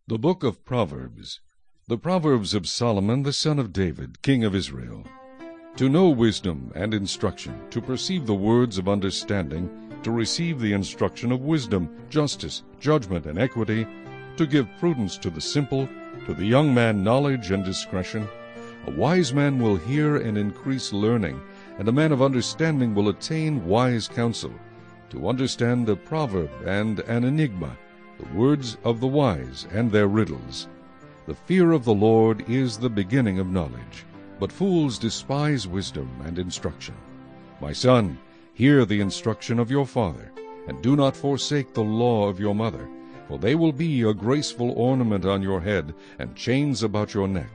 The Book of Proverbs. The Proverbs of Solomon the son of David, king of Israel. To know wisdom and instruction, to perceive the words of understanding, to receive the instruction of wisdom, justice, judgment, and equity, to give prudence to the simple, to the young man knowledge and discretion. A wise man will hear and increase learning, and a man of understanding will attain wise counsel. To understand a proverb and an enigma, the words of the wise and their riddles. The fear of the Lord is the beginning of knowledge, but fools despise wisdom and instruction. My son, hear the instruction of your father, and do not forsake the law of your mother, for they will be a graceful ornament on your head and chains about your neck.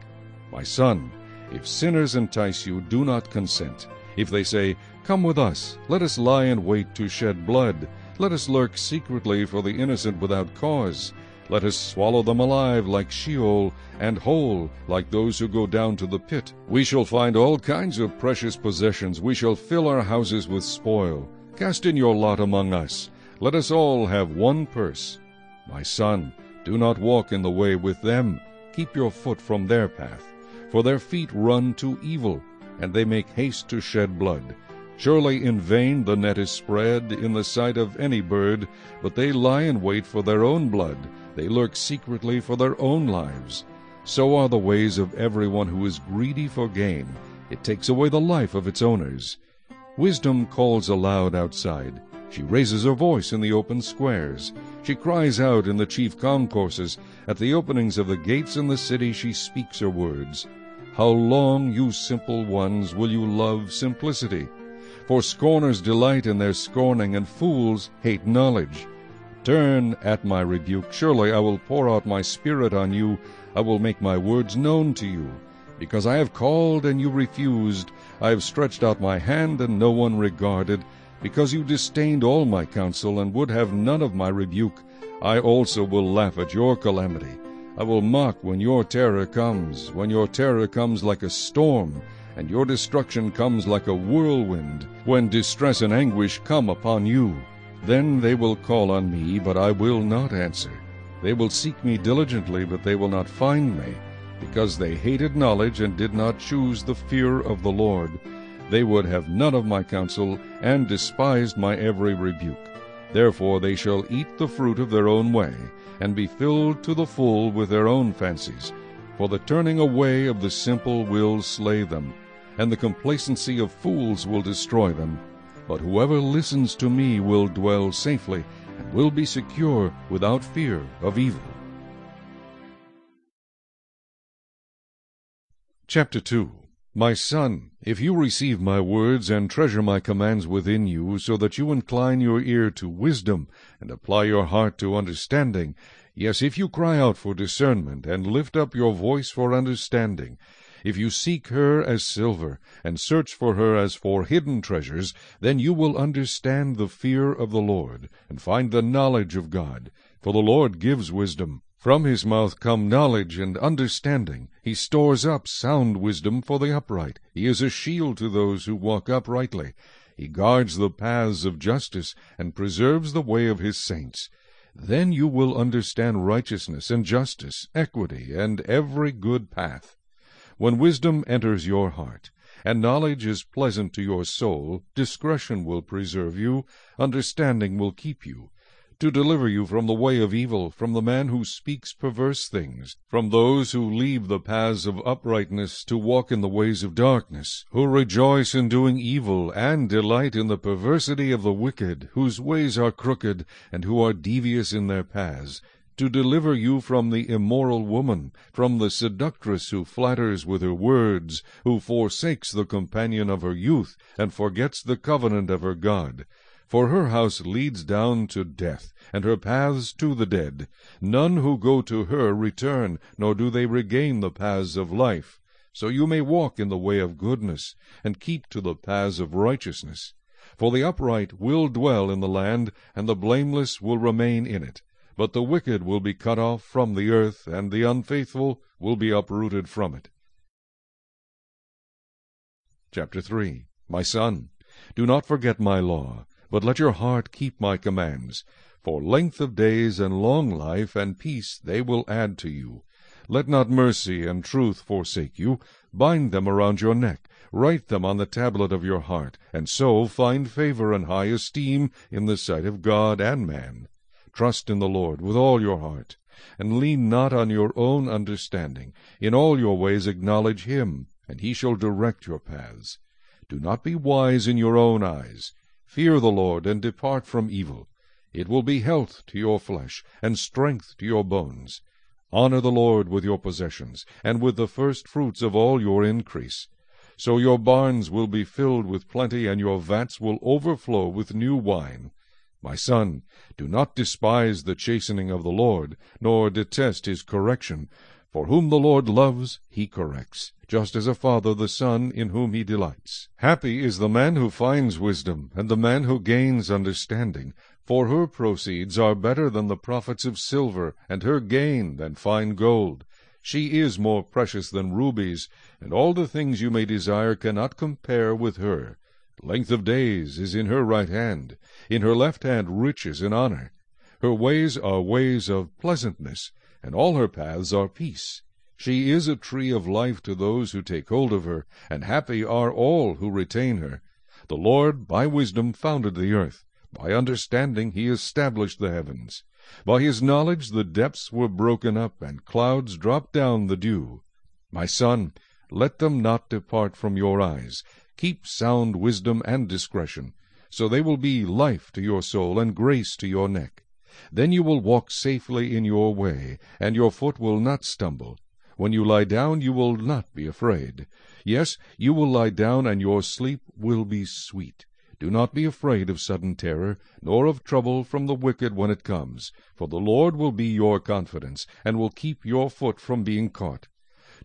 My son, if sinners entice you, do not consent. If they say, "Come with us, let us lie in wait to shed blood. Let us lurk secretly for the innocent without cause. Let us swallow them alive like Sheol, and whole like those who go down to the pit. We shall find all kinds of precious possessions. We shall fill our houses with spoil. Cast in your lot among us. Let us all have one purse. My son, do not walk in the way with them. Keep your foot from their path. For their feet run to evil, and they make haste to shed blood. Surely in vain the net is spread in the sight of any bird, but they lie in wait for their own blood. They lurk secretly for their own lives. So are the ways of everyone who is greedy for gain. It takes away the life of its owners. Wisdom calls aloud outside. She raises her voice in the open squares. She cries out in the chief concourses. At the openings of the gates in the city she speaks her words. How long, you simple ones, will you love simplicity? For scorners delight in their scorning, and fools hate knowledge. Turn at my rebuke. Surely I will pour out my spirit on you. I will make my words known to you. Because I have called and you refused, I have stretched out my hand and no one regarded. Because you disdained all my counsel and would have none of my rebuke, I also will laugh at your calamity. I will mock when your terror comes like a storm, and your destruction comes like a whirlwind, when distress and anguish come upon you. Then they will call on me, but I will not answer. They will seek me diligently, but they will not find me, because they hated knowledge and did not choose the fear of the Lord. They would have none of my counsel, and despised my every rebuke. Therefore they shall eat the fruit of their own way, and be filled to the full with their own fancies. For the turning away of the simple will slay them, and the complacency of fools will destroy them. But whoever listens to me will dwell safely, and will be secure without fear of evil. Chapter 2. My son, if you receive my words and treasure my commands within you, so that you incline your ear to wisdom, and apply your heart to understanding, yes, if you cry out for discernment, and lift up your voice for understanding, if you seek her as silver, and search for her as for hidden treasures, then you will understand the fear of the Lord, and find the knowledge of God. For the Lord gives wisdom. From his mouth come knowledge and understanding. He stores up sound wisdom for the upright. He is a shield to those who walk uprightly. He guards the paths of justice, and preserves the way of his saints. Then you will understand righteousness and justice, equity, and every good path. When wisdom enters your heart, and knowledge is pleasant to your soul, discretion will preserve you, understanding will keep you, to deliver you from the way of evil, from the man who speaks perverse things, from those who leave the paths of uprightness to walk in the ways of darkness, who rejoice in doing evil, and delight in the perversity of the wicked, whose ways are crooked, and who are devious in their paths, to deliver you from the immoral woman, from the seductress who flatters with her words, who forsakes the companion of her youth, and forgets the covenant of her God. For her house leads down to death, and her paths to the dead. None who go to her return, nor do they regain the paths of life. So you may walk in the way of goodness, and keep to the paths of righteousness. For the upright will dwell in the land, and the blameless will remain in it. But the wicked will be cut off from the earth, and the unfaithful will be uprooted from it. Chapter 3. My son, do not forget my law, but let your heart keep my commands. For length of days and long life and peace they will add to you. Let not mercy and truth forsake you. Bind them around your neck. Write them on the tablet of your heart, and so find favor and high esteem in the sight of God and man. Trust in the Lord with all your heart, and lean not on your own understanding. In all your ways acknowledge him, and he shall direct your paths. Do not be wise in your own eyes. Fear the Lord, and depart from evil. It will be health to your flesh, and strength to your bones. Honor the Lord with your possessions, and with the first fruits of all your increase. So your barns will be filled with plenty, and your vats will overflow with new wine. My son, do not despise the chastening of the Lord, nor detest his correction. For whom the Lord loves, he corrects, just as a father the son in whom he delights. Happy is the man who finds wisdom, and the man who gains understanding. For her proceeds are better than the profits of silver, and her gain than fine gold. She is more precious than rubies, and all the things you may desire cannot compare with her. Length of days is in her right hand, in her left hand riches and honor. Her ways are ways of pleasantness, and all her paths are peace. She is a tree of life to those who take hold of her, and happy are all who retain her. The Lord by wisdom founded the earth. By understanding he established the heavens. By his knowledge the depths were broken up, and clouds dropped down the dew. My son, let them not depart from your eyes. Keep sound wisdom and discretion, so they will be life to your soul and grace to your neck. Then you will walk safely in your way, and your foot will not stumble. When you lie down, you will not be afraid. Yes, you will lie down, and your sleep will be sweet. Do not be afraid of sudden terror, nor of trouble from the wicked when it comes. For the Lord will be your confidence, and will keep your foot from being caught.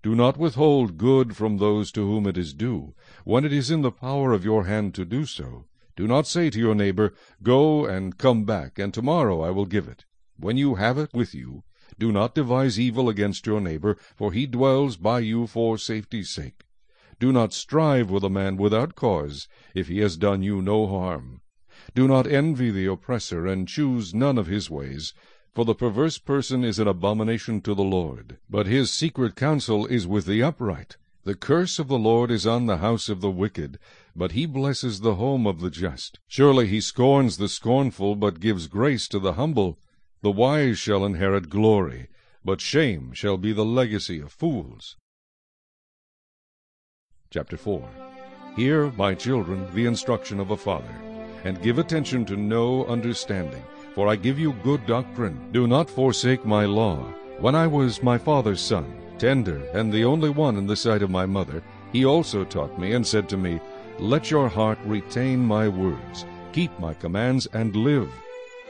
Do not withhold good from those to whom it is due, when it is in the power of your hand to do so. Do not say to your neighbor, Go and come back, and tomorrow I will give it. When you have it with you, do not devise evil against your neighbor, for he dwells by you for safety's sake. Do not strive with a man without cause, if he has done you no harm. Do not envy the oppressor, and choose none of his ways. For the perverse person is an abomination to the Lord, but his secret counsel is with the upright. The curse of the Lord is on the house of the wicked, but he blesses the home of the just. Surely he scorns the scornful, but gives grace to the humble. The wise shall inherit glory, but shame shall be the legacy of fools. Chapter 4. Hear, my children, the instruction of a father, and give attention to know understanding, for I give you good doctrine. Do not forsake my law. When I was my father's son, tender, and the only one in the sight of my mother, he also taught me, and said to me, Let your heart retain my words, keep my commands, and live.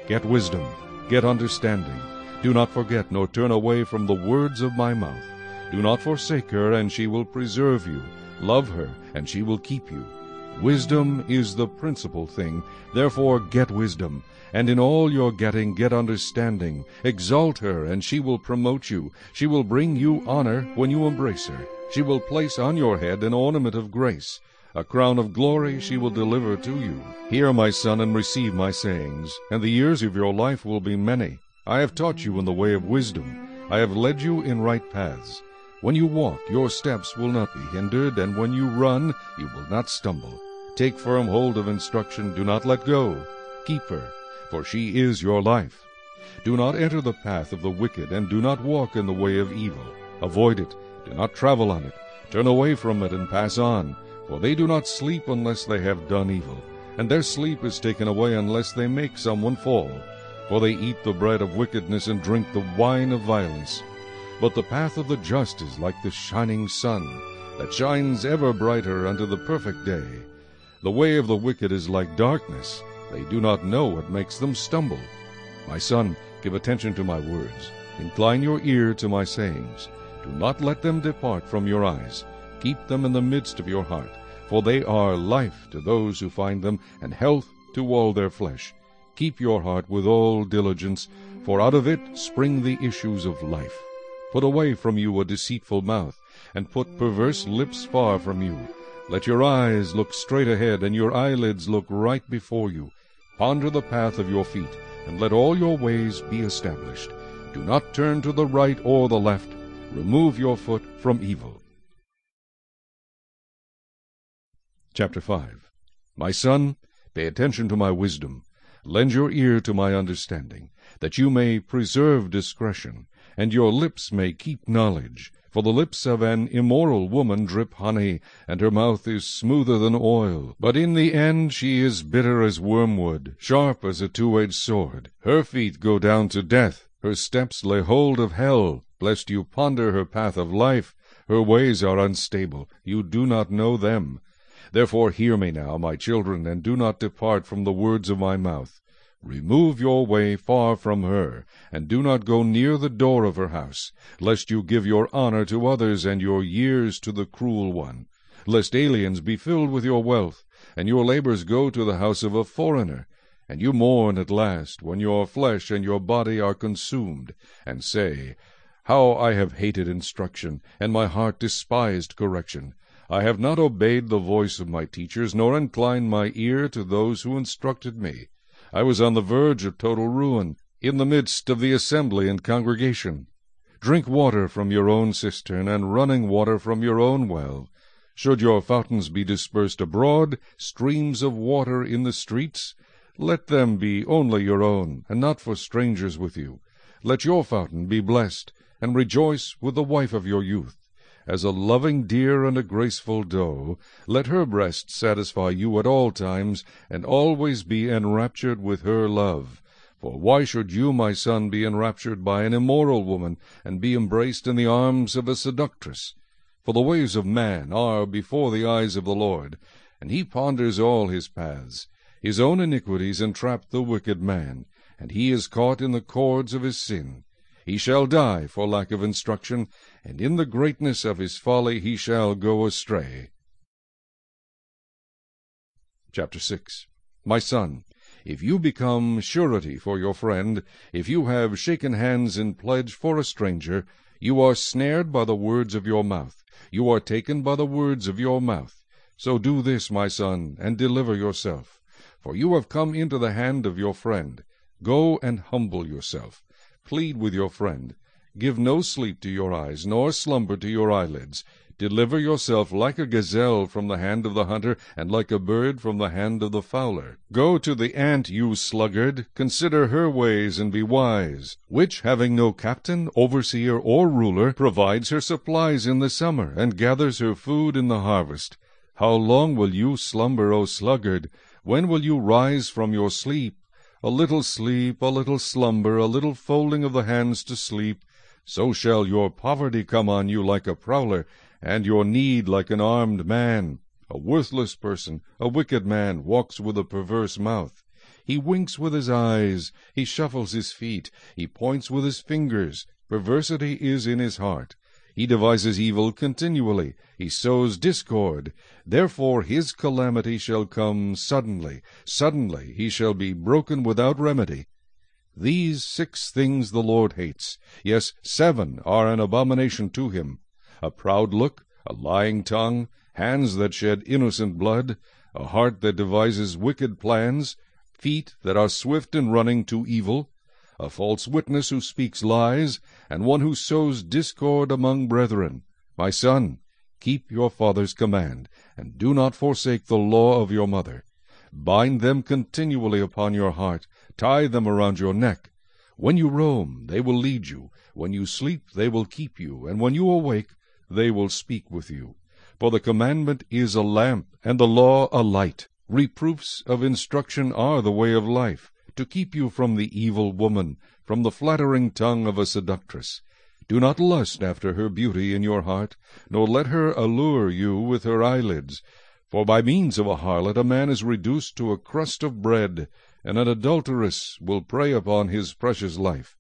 Get wisdom, get understanding. Do not forget nor turn away from the words of my mouth. Do not forsake her, and she will preserve you. Love her, and she will keep you. Wisdom is the principal thing. Therefore get wisdom, and in all your getting get understanding. Exalt her, and she will promote you. She will bring you honor when you embrace her. She will place on your head an ornament of grace. A crown of glory she will deliver to you. Hear, my son, and receive my sayings, and the years of your life will be many. I have taught you in the way of wisdom. I have led you in right paths. When you walk, your steps will not be hindered, and when you run, you will not stumble. Take firm hold of instruction, do not let go. Keep her, for she is your life. Do not enter the path of the wicked, and do not walk in the way of evil. Avoid it, do not travel on it. Turn away from it and pass on, for they do not sleep unless they have done evil, and their sleep is taken away unless they make someone fall. For they eat the bread of wickedness and drink the wine of violence. But the path of the just is like the shining sun, that shines ever brighter unto the perfect day. The way of the wicked is like darkness. They do not know what makes them stumble. My son, give attention to my words. Incline your ear to my sayings. Do not let them depart from your eyes. Keep them in the midst of your heart, for they are life to those who find them, and health to all their flesh. Keep your heart with all diligence, for out of it spring the issues of life. Put away from you a deceitful mouth, and put perverse lips far from you. Let your eyes look straight ahead, and your eyelids look right before you. Ponder the path of your feet, and let all your ways be established. Do not turn to the right or the left. Remove your foot from evil. Chapter 5. My son, pay attention to my wisdom. Lend your ear to my understanding, that you may preserve discretion, and your lips may keep knowledge. For the lips of an immoral woman drip honey, and her mouth is smoother than oil. But in the end she is bitter as wormwood, sharp as a two-edged sword. Her feet go down to death, her steps lay hold of hell. Lest you ponder her path of life, her ways are unstable, you do not know them. Therefore hear me now, my children, and do not depart from the words of my mouth. Remove your way far from her, and do not go near the door of her house, lest you give your honor to others and your years to the cruel one, lest aliens be filled with your wealth, and your labors go to the house of a foreigner, and you mourn at last, when your flesh and your body are consumed, and say, How I have hated instruction, and my heart despised correction. I have not obeyed the voice of my teachers, nor inclined my ear to those who instructed me. I was on the verge of total ruin, in the midst of the assembly and congregation. Drink water from your own cistern, and running water from your own well. Should your fountains be dispersed abroad, streams of water in the streets, let them be only your own, and not for strangers with you. Let your fountain be blessed, and rejoice with the wife of your youth. As a loving deer and a graceful doe, let her breast satisfy you at all times, and always be enraptured with her love. For why should you, my son, be enraptured by an immoral woman, and be embraced in the arms of a seductress? For the ways of man are before the eyes of the Lord, and he ponders all his paths. His own iniquities entrap the wicked man, and he is caught in the cords of his sin. He shall die for lack of instruction, and in the greatness of his folly he shall go astray. Chapter 6. My son, if you become surety for your friend, if you have shaken hands in pledge for a stranger, you are snared by the words of your mouth. You are taken by the words of your mouth. So do this, my son, and deliver yourself. For you have come into the hand of your friend. Go and humble yourself. Plead with your friend. Give no sleep to your eyes, nor slumber to your eyelids. Deliver yourself like a gazelle from the hand of the hunter, and like a bird from the hand of the fowler. Go to the ant, you sluggard, consider her ways, and be wise, which, having no captain, overseer, or ruler, provides her supplies in the summer, and gathers her food in the harvest. How long will you slumber, O sluggard? When will you rise from your sleep? A little sleep, a little slumber, a little folding of the hands to sleep, so shall your poverty come on you like a prowler, and your need like an armed man. A worthless person, a wicked man, walks with a perverse mouth. He winks with his eyes, he shuffles his feet, he points with his fingers. Perversity is in his heart. He devises evil continually. He sows discord. Therefore his calamity shall come suddenly. Suddenly he shall be broken without remedy. These 6 things the Lord hates. Yes, 7 are an abomination to him: a proud look, a lying tongue, hands that shed innocent blood, a heart that devises wicked plans, feet that are swift in running to evil, a false witness who speaks lies, and one who sows discord among brethren. My son, keep your father's command, and do not forsake the law of your mother. Bind them continually upon your heart, tie them around your neck. When you roam, they will lead you. When you sleep, they will keep you. And when you awake, they will speak with you. For the commandment is a lamp, and the law a light. Reproofs of instruction are the way of life, to keep you from the evil woman, from the flattering tongue of a seductress. Do not lust after her beauty in your heart, nor let her allure you with her eyelids. For by means of a harlot a man is reduced to a crust of bread, and an adulteress will prey upon his precious life.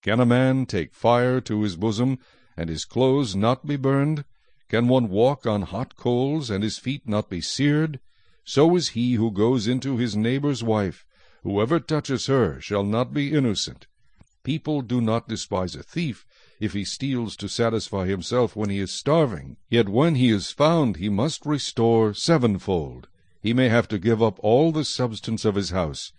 Can a man take fire to his bosom, and his clothes not be burned? Can one walk on hot coals, and his feet not be seared? So is he who goes into his neighbor's wife. Whoever touches her shall not be innocent. People do not despise a thief if he steals to satisfy himself when he is starving. Yet when he is found, he must restore 7-fold. He may have to give up all the substance of his house.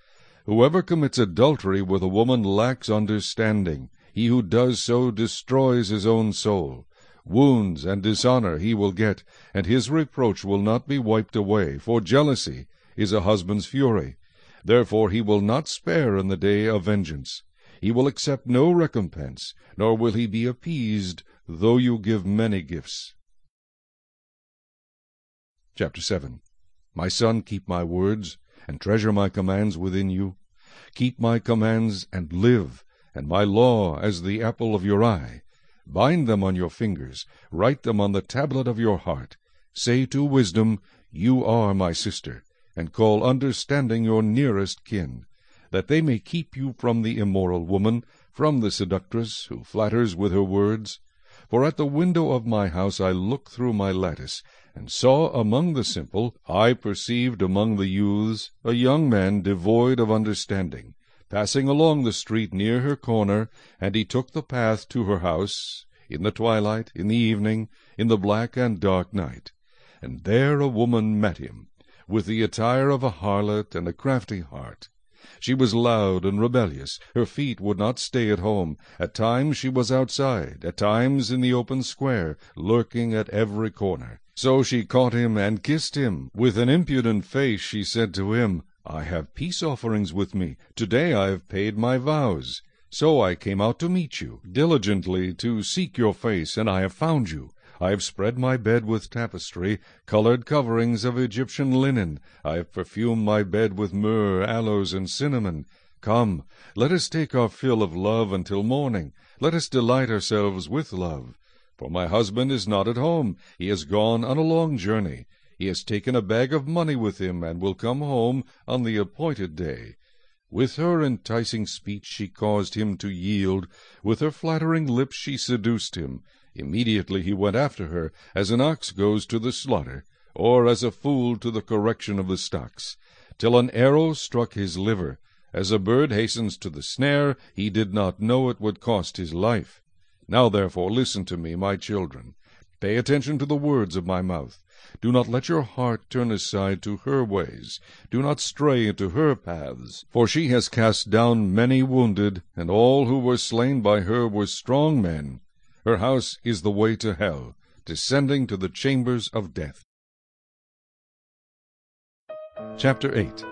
Whoever commits adultery with a woman lacks understanding. He who does so destroys his own soul. Wounds and dishonor he will get, and his reproach will not be wiped away, for jealousy is a husband's fury. Therefore he will not spare in the day of vengeance. He will accept no recompense, nor will he be appeased, though you give many gifts. Chapter 7. My son, keep my words, and treasure my commands within you. Keep my commands and live, and my law as the apple of your eye. Bind them on your fingers, write them on the tablet of your heart. Say to wisdom, You are my sister, and call understanding your nearest kin, that they may keep you from the immoral woman, from the seductress who flatters with her words. For at the window of my house I looked through my lattice, and saw among the simple, I perceived among the youths, a young man devoid of understanding, passing along the street near her corner, and he took the path to her house, in the twilight, in the evening, in the black and dark night. And there a woman met him, with the attire of a harlot and a crafty heart. She was loud and rebellious. Her feet would not stay at home. At times she was outside, at times in the open square, lurking at every corner. So she caught him and kissed him. With an impudent face she said to him, I have peace offerings with me. Today I have paid my vows. So I came out to meet you, diligently to seek your face, and I have found you. I have spread my bed with tapestry, colored coverings of Egyptian linen. I have perfumed my bed with myrrh, aloes, and cinnamon. Come, let us take our fill of love until morning. Let us delight ourselves with love. For my husband is not at home. He has gone on a long journey. He has taken a bag of money with him, and will come home on the appointed day. With her enticing speech she caused him to yield. With her flattering lips she seduced him. Immediately he went after her, as an ox goes to the slaughter, or as a fool to the correction of the stocks, till an arrow struck his liver. As a bird hastens to the snare, he did not know it would cost his life. Now therefore listen to me, my children. Pay attention to the words of my mouth. Do not let your heart turn aside to her ways. Do not stray into her paths. For she has cast down many wounded, and all who were slain by her were strong men. Her house is the way to hell, descending to the chambers of death. Chapter 8.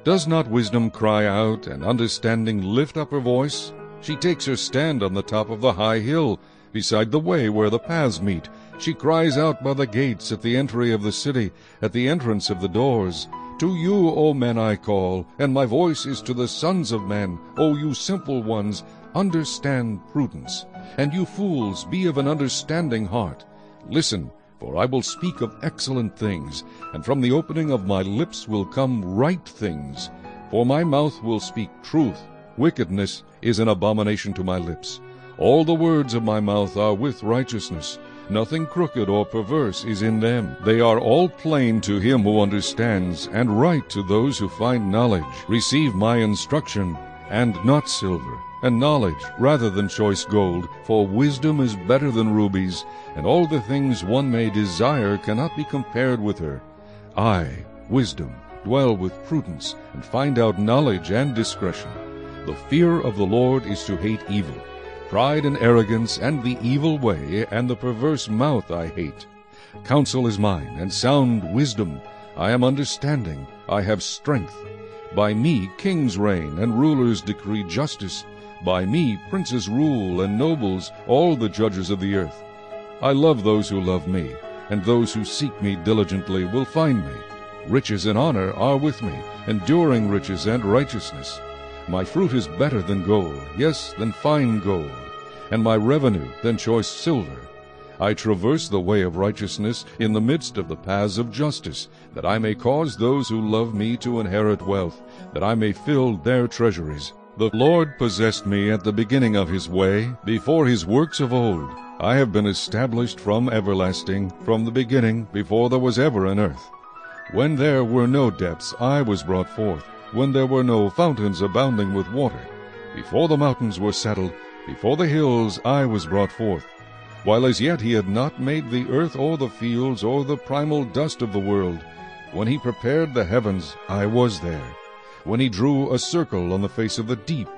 Does not wisdom cry out, and understanding lift up her voice? She takes her stand on the top of the high hill, beside the way where the paths meet. She cries out by the gates, at the entry of the city, at the entrance of the doors. To you, O men, I call, and my voice is to the sons of men. O you simple ones, understand prudence. And you fools, be of an understanding heart. Listen, for I will speak of excellent things, and from the opening of my lips will come right things. For my mouth will speak truth. Wickedness is an abomination to my lips. All the words of my mouth are with righteousness. Nothing crooked or perverse is in them. They are all plain to him who understands, and right to those who find knowledge. Receive my instruction, and not silver, and knowledge rather than choice gold, for wisdom is better than rubies, and all the things one may desire cannot be compared with her. I, wisdom, dwell with prudence, and find out knowledge and discretion. The fear of the Lord is to hate evil. Pride and arrogance, and the evil way, and the perverse mouth I hate. Counsel is mine, and sound wisdom. I am understanding, I have strength. By me kings reign, and rulers decree justice. By me princes rule, and nobles, all the judges of the earth. I love those who love me, and those who seek me diligently will find me. Riches and honor are with me, enduring riches and righteousness. My fruit is better than gold, yes, than fine gold, and my revenue than choice silver. I traverse the way of righteousness in the midst of the paths of justice, that I may cause those who love me to inherit wealth, that I may fill their treasuries. The Lord possessed me at the beginning of his way, before his works of old. I have been established from everlasting, from the beginning, before there was ever an earth. When there were no depths, I was brought forth, when there were no fountains abounding with water. Before the mountains were settled, before the hills I was brought forth. While as yet he had not made the earth or the fields or the primal dust of the world. When he prepared the heavens, I was there. when he drew a circle on the face of the deep,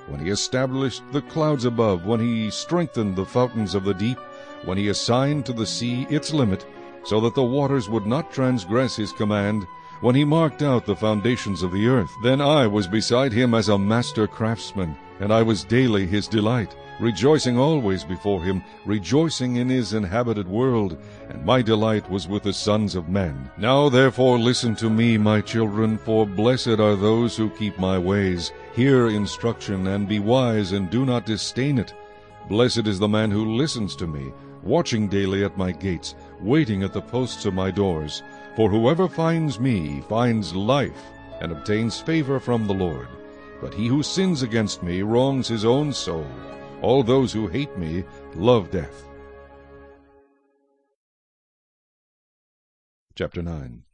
when he established the clouds above, when he strengthened the fountains of the deep, when he assigned to the sea its limit, so that the waters would not transgress his command, when he marked out the foundations of the earth. Then I was beside him as a master craftsman, and I was daily his delight, rejoicing always before him, rejoicing in his inhabited world, and my delight was with the sons of men. Now therefore listen to me, my children, for blessed are those who keep my ways. Hear instruction, and be wise, and do not disdain it. Blessed is the man who listens to me, watching daily at my gates, waiting at the posts of my doors. For whoever finds me finds life, and obtains favor from the Lord. But he who sins against me wrongs his own soul. All those who hate me love death. Chapter 9.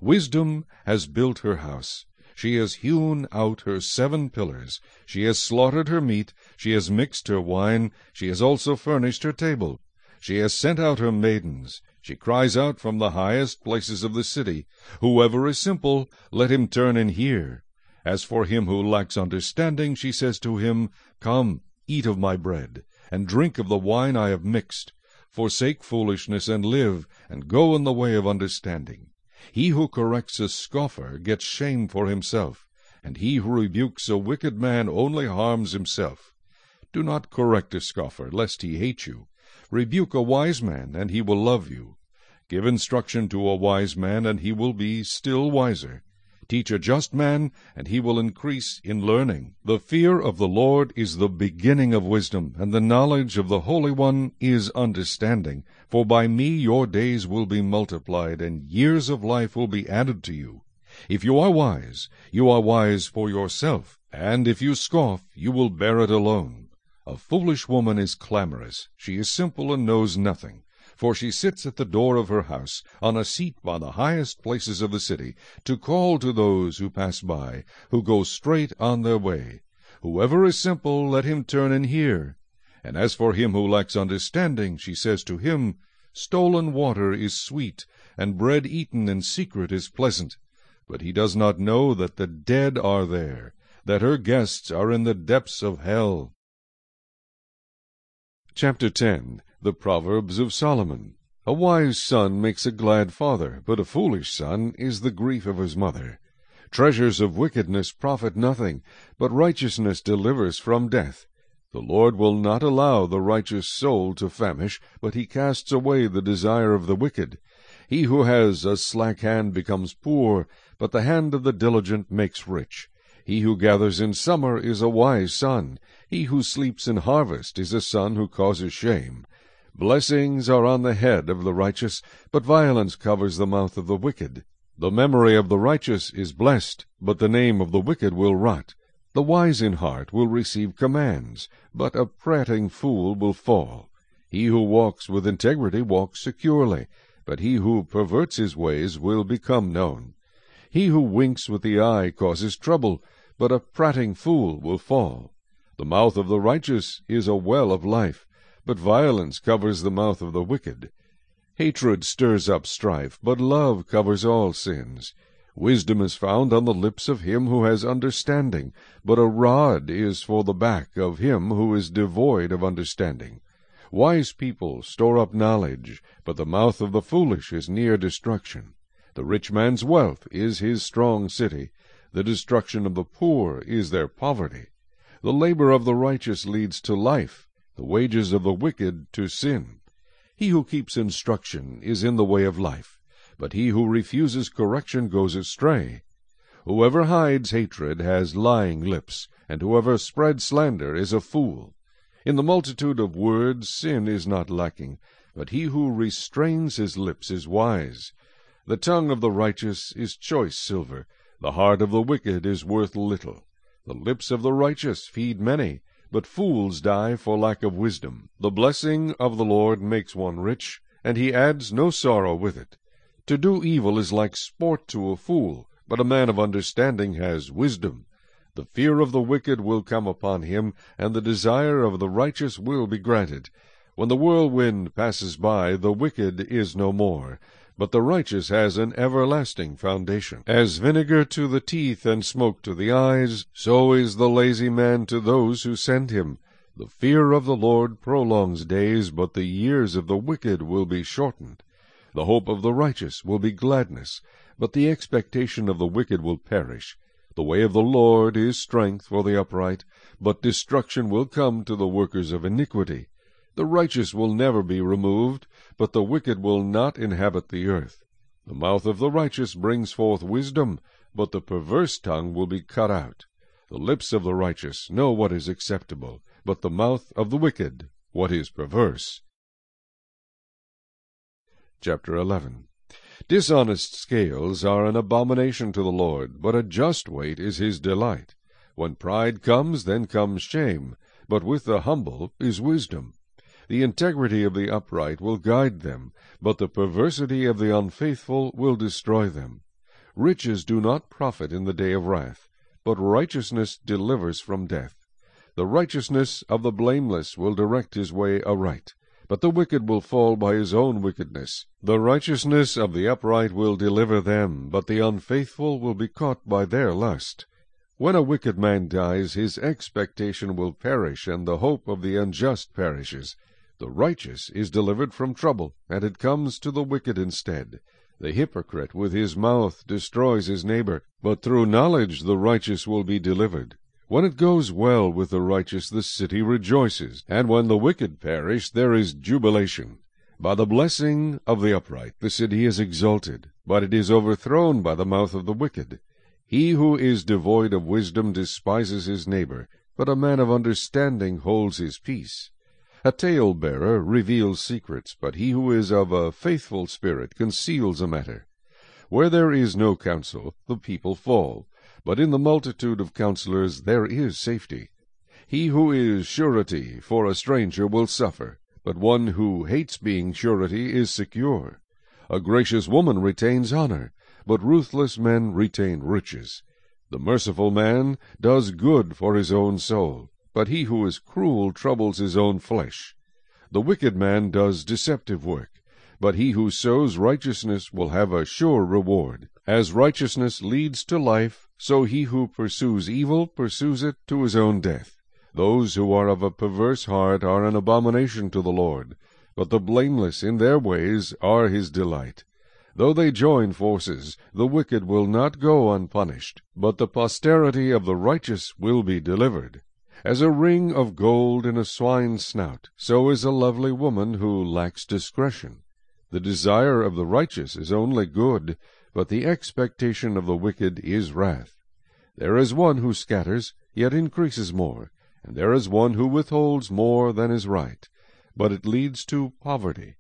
Wisdom has built her house. She has hewn out her 7 pillars. She has slaughtered her meat. She has mixed her wine. She has also furnished her table. She has sent out her maidens. She cries out from the highest places of the city, Whoever is simple, let him turn and hear. As for him who lacks understanding, she says to him, Come, eat of my bread, and drink of the wine I have mixed. Forsake foolishness and live, and go in the way of understanding. He who corrects a scoffer gets shame for himself, and he who rebukes a wicked man only harms himself. Do not correct a scoffer, lest he hate you. Rebuke a wise man, and he will love you. Give instruction to a wise man, and he will be still wiser. Teach a just man, and he will increase in learning. The fear of the Lord is the beginning of wisdom, and the knowledge of the Holy One is understanding. For by me your days will be multiplied, and years of life will be added to you. If you are wise for yourself, and if you scoff, you will bear it alone. A foolish woman is clamorous. She is simple and knows nothing. For she sits at the door of her house, on a seat by the highest places of the city, to call to those who pass by, who go straight on their way. Whoever is simple, let him turn and hear. And as for him who lacks understanding, she says to him, Stolen water is sweet, and bread eaten in secret is pleasant. But he does not know that the dead are there, that her guests are in the depths of hell. Chapter 10. The Proverbs of Solomon. A wise son makes a glad father, but a foolish son is the grief of his mother. Treasures of wickedness profit nothing, but righteousness delivers from death. The Lord will not allow the righteous soul to famish, but he casts away the desire of the wicked. He who has a slack hand becomes poor, but the hand of the diligent makes rich. He who gathers in summer is a wise son. He who sleeps in harvest is a son who causes shame. Blessings are on the head of the righteous, but violence covers the mouth of the wicked. The memory of the righteous is blessed, but the name of the wicked will rot. The wise in heart will receive commands, but a prating fool will fall. He who walks with integrity walks securely, but he who perverts his ways will become known. He who winks with the eye causes trouble, but a prating fool will fall. The mouth of the righteous is a well of life, but violence covers the mouth of the wicked. Hatred stirs up strife, but love covers all sins. Wisdom is found on the lips of him who has understanding, but a rod is for the back of him who is devoid of understanding. Wise people store up knowledge, but the mouth of the foolish is near destruction. The rich man's wealth is his strong city. The destruction of the poor is their poverty. The labor of the righteous leads to life, the wages of the wicked to sin. He who keeps instruction is in the way of life, but he who refuses correction goes astray. Whoever hides hatred has lying lips, and whoever spreads slander is a fool. In the multitude of words sin is not lacking, but he who restrains his lips is wise. The tongue of the righteous is choice silver, the heart of the wicked is worth little. The lips of the righteous feed many, but fools die for lack of wisdom. The blessing of the Lord makes one rich, and he adds no sorrow with it. To do evil is like sport to a fool, but a man of understanding has wisdom. The fear of the wicked will come upon him, and the desire of the righteous will be granted. When the whirlwind passes by, the wicked is no more, but the righteous has an everlasting foundation. As vinegar to the teeth and smoke to the eyes, so is the lazy man to those who send him. The fear of the Lord prolongs days, but the years of the wicked will be shortened. The hope of the righteous will be gladness, but the expectation of the wicked will perish. The way of the Lord is strength for the upright, but destruction will come to the workers of iniquity. The righteous will never be removed, but the wicked will not inhabit the earth. The mouth of the righteous brings forth wisdom, but the perverse tongue will be cut out. The lips of the righteous know what is acceptable, but the mouth of the wicked what is perverse. Chapter 11. Dishonest scales are an abomination to the Lord, but a just weight is his delight. When pride comes, then comes shame, but with the humble is wisdom. The integrity of the upright will guide them, but the perversity of the unfaithful will destroy them. Riches do not profit in the day of wrath, but righteousness delivers from death. The righteousness of the blameless will direct his way aright, but the wicked will fall by his own wickedness. The righteousness of the upright will deliver them, but the unfaithful will be caught by their lust. When a wicked man dies, his expectation will perish, and the hope of the unjust perishes. The righteous is delivered from trouble, and it comes to the wicked instead. The hypocrite with his mouth destroys his neighbor, but through knowledge the righteous will be delivered. When it goes well with the righteous, the city rejoices, and when the wicked perish, there is jubilation. By the blessing of the upright the city is exalted, but it is overthrown by the mouth of the wicked. He who is devoid of wisdom despises his neighbor, but a man of understanding holds his peace. A tale-bearer reveals secrets, but he who is of a faithful spirit conceals a matter. Where there is no counsel, the people fall, but in the multitude of counselors there is safety. He who is surety for a stranger will suffer, but one who hates being surety is secure. A gracious woman retains honor, but ruthless men retain riches. The merciful man does good for his own soul, but he who is cruel troubles his own flesh. The wicked man does deceptive work, but he who sows righteousness will have a sure reward. As righteousness leads to life, so he who pursues evil pursues it to his own death. Those who are of a perverse heart are an abomination to the Lord, but the blameless in their ways are his delight. Though they join forces, the wicked will not go unpunished, but the posterity of the righteous will be delivered. As a ring of gold in a swine's snout, so is a lovely woman who lacks discretion. The desire of the righteous is only good, but the expectation of the wicked is wrath. There is one who scatters, yet increases more, and there is one who withholds more than is right, but it leads to poverty.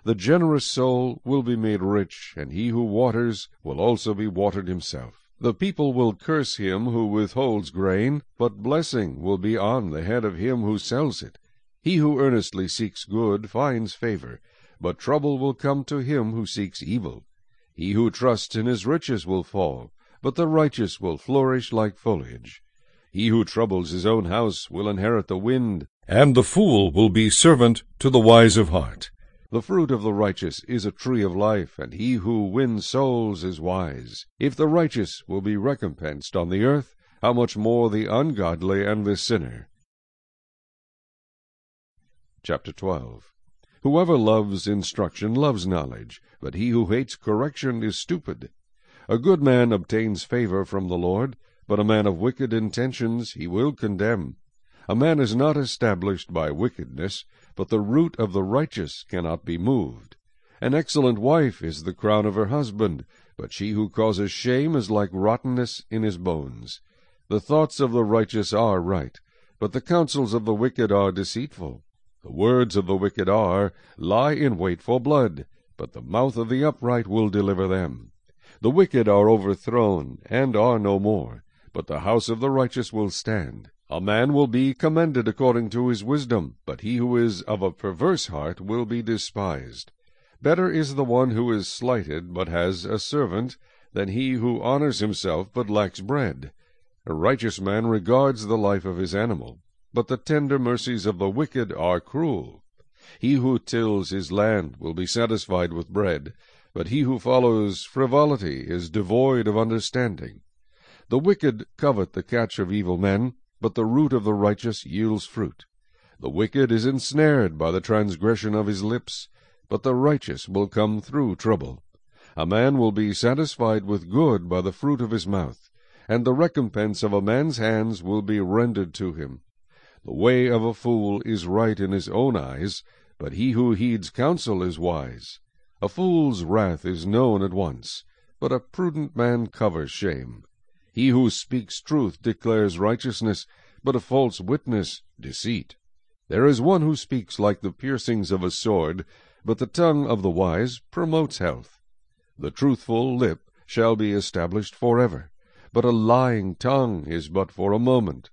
The generous soul will be made rich, and he who waters will also be watered himself. The people will curse him who withholds grain, but blessing will be on the head of him who sells it. He who earnestly seeks good finds favor, but trouble will come to him who seeks evil. He who trusts in his riches will fall, but the righteous will flourish like foliage. He who troubles his own house will inherit the wind, and the fool will be servant to the wise of heart. The fruit of the righteous is a tree of life, and he who wins souls is wise. If the righteous will be recompensed on the earth, how much more the ungodly and the sinner? Chapter 12. Whoever loves instruction loves knowledge, but he who hates correction is stupid. A good man obtains favor from the Lord, but a man of wicked intentions he will condemn. A man is not established by wickedness, but the root of the righteous cannot be moved. An excellent wife is the crown of her husband, but she who causes shame is like rottenness in his bones. The thoughts of the righteous are right, but the counsels of the wicked are deceitful. The words of the wicked lie in wait for blood, but the mouth of the upright will deliver them. The wicked are overthrown, and are no more, but the house of the righteous will stand. A man will be commended according to his wisdom, but he who is of a perverse heart will be despised. Better is the one who is slighted, but has a servant, than he who honors himself, but lacks bread. A righteous man regards the life of his animal, but the tender mercies of the wicked are cruel. He who tills his land will be satisfied with bread, but he who follows frivolity is devoid of understanding. The wicked covet the catch of evil men, but the root of the righteous yields fruit. The wicked is ensnared by the transgression of his lips, but the righteous will come through trouble. A man will be satisfied with good by the fruit of his mouth, and the recompense of a man's hands will be rendered to him. The way of a fool is right in his own eyes, but he who heeds counsel is wise. A fool's wrath is known at once, but a prudent man covers shame. He who speaks truth declares righteousness, but a false witness deceit. There is one who speaks like the piercings of a sword, but the tongue of the wise promotes health. The truthful lip shall be established forever, but a lying tongue is but for a moment.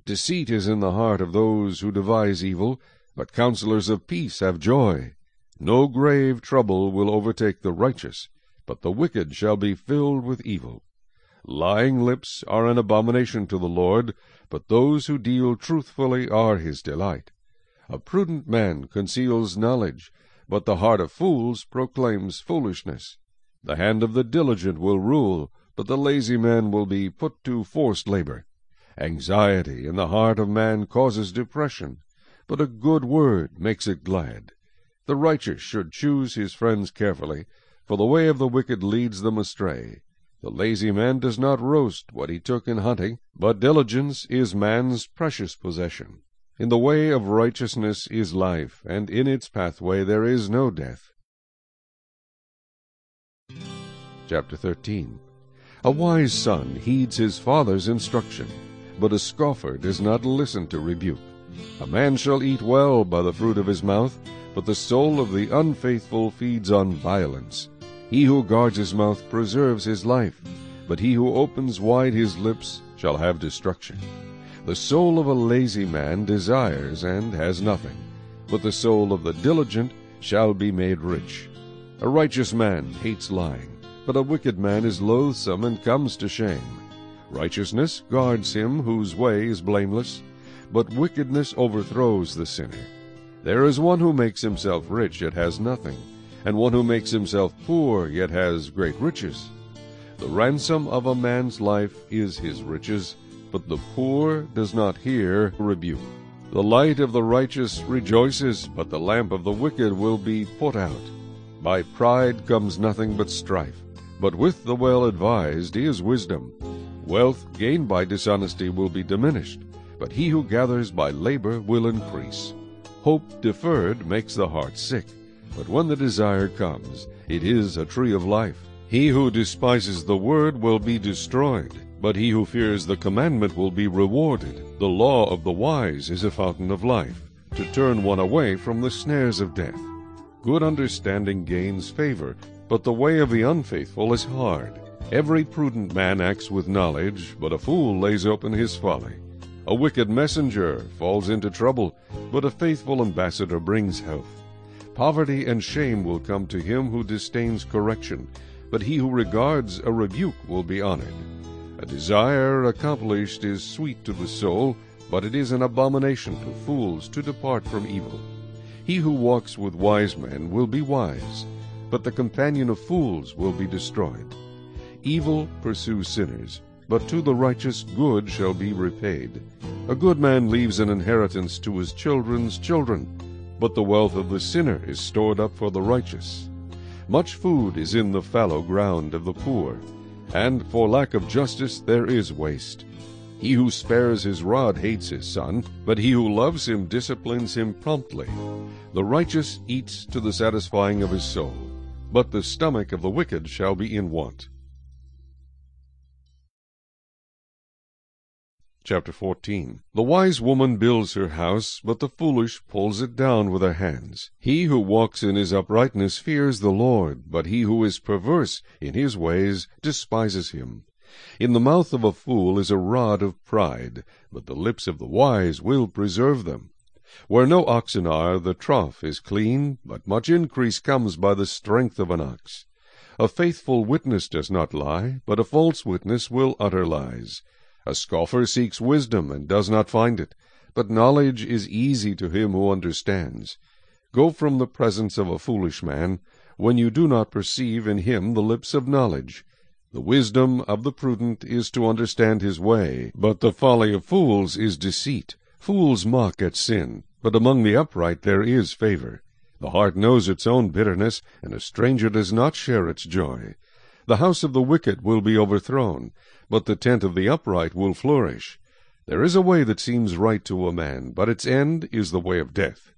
Deceit is in the heart of those who devise evil, but counselors of peace have joy. No grave trouble will overtake the righteous, but the wicked shall be filled with evil. Lying lips are an abomination to the Lord, but those who deal truthfully are his delight. A prudent man conceals knowledge, but the heart of fools proclaims foolishness. The hand of the diligent will rule, but the lazy man will be put to forced labor. Anxiety in the heart of man causes depression, but a good word makes it glad. The righteous should choose his friends carefully, for the way of the wicked leads them astray. The lazy man does not roast what he took in hunting, but diligence is man's precious possession. In the way of righteousness is life, and in its pathway there is no death. Chapter 13. A wise son heeds his father's instruction, but a scoffer does not listen to rebuke. A man shall eat well by the fruit of his mouth, but the soul of the unfaithful feeds on violence. He who guards his mouth preserves his life, but he who opens wide his lips shall have destruction. The soul of a lazy man desires and has nothing, but the soul of the diligent shall be made rich. A righteous man hates lying, but a wicked man is loathsome and comes to shame. Righteousness guards him whose way is blameless, but wickedness overthrows the sinner. There is one who makes himself rich yet has nothing, and one who makes himself poor yet has great riches. The ransom of a man's life is his riches, but the poor does not hear rebuke. The light of the righteous rejoices, but the lamp of the wicked will be put out. By pride comes nothing but strife, but with the well-advised is wisdom. Wealth gained by dishonesty will be diminished, but he who gathers by labor will increase. Hope deferred makes the heart sick, but when the desire comes, it is a tree of life. He who despises the word will be destroyed, but he who fears the commandment will be rewarded. The law of the wise is a fountain of life, to turn one away from the snares of death. Good understanding gains favor, but the way of the unfaithful is hard. Every prudent man acts with knowledge, but a fool lays open his folly. A wicked messenger falls into trouble, but a faithful ambassador brings health. Poverty and shame will come to him who disdains correction, but he who regards a rebuke will be honored. A desire accomplished is sweet to the soul, but it is an abomination to fools to depart from evil. He who walks with wise men will be wise, but the companion of fools will be destroyed. Evil pursues sinners, but to the righteous good shall be repaid. A good man leaves an inheritance to his children's children, but the wealth of the sinner is stored up for the righteous. Much food is in the fallow ground of the poor, and for lack of justice there is waste. He who spares his rod hates his son, but he who loves him disciplines him promptly. The righteous eats to the satisfying of his soul, but the stomach of the wicked shall be in want. Chapter 14. The wise woman builds her house, but the foolish pulls it down with her hands. He who walks in his uprightness fears the Lord, but he who is perverse in his ways despises him. In the mouth of a fool is a rod of pride, but the lips of the wise will preserve them. Where no oxen are, the trough is clean, but much increase comes by the strength of an ox. A faithful witness does not lie, but a false witness will utter lies. A scoffer seeks wisdom and does not find it, but knowledge is easy to him who understands. Go from the presence of a foolish man, when you do not perceive in him the lips of knowledge. The wisdom of the prudent is to understand his way, but the folly of fools is deceit. Fools mock at sin, but among the upright there is favor. The heart knows its own bitterness, and a stranger does not share its joy. The house of the wicked will be overthrown, but the tent of the upright will flourish. There is a way that seems right to a man, but its end is the way of death.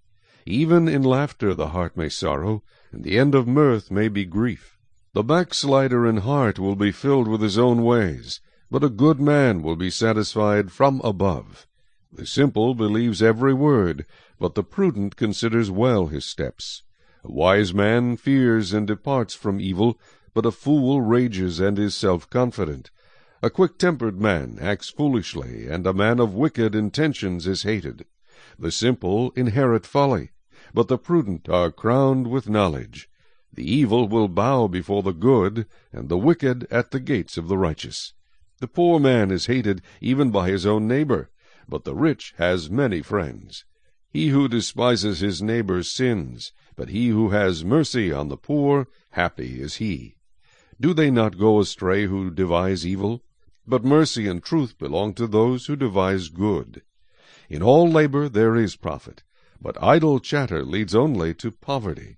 Even in laughter the heart may sorrow, and the end of mirth may be grief. The backslider in heart will be filled with his own ways, but a good man will be satisfied from above. The simple believes every word, but the prudent considers well his steps. A wise man fears and departs from evil, but a fool rages and is self-confident. A quick-tempered man acts foolishly, and a man of wicked intentions is hated. The simple inherit folly, but the prudent are crowned with knowledge. The evil will bow before the good, and the wicked at the gates of the righteous. The poor man is hated even by his own neighbor, but the rich has many friends. He who despises his neighbor sins, but he who has mercy on the poor, happy is he. Do they not go astray who devise evil? But mercy and truth belong to those who devise good. In all labor there is profit, but idle chatter leads only to poverty.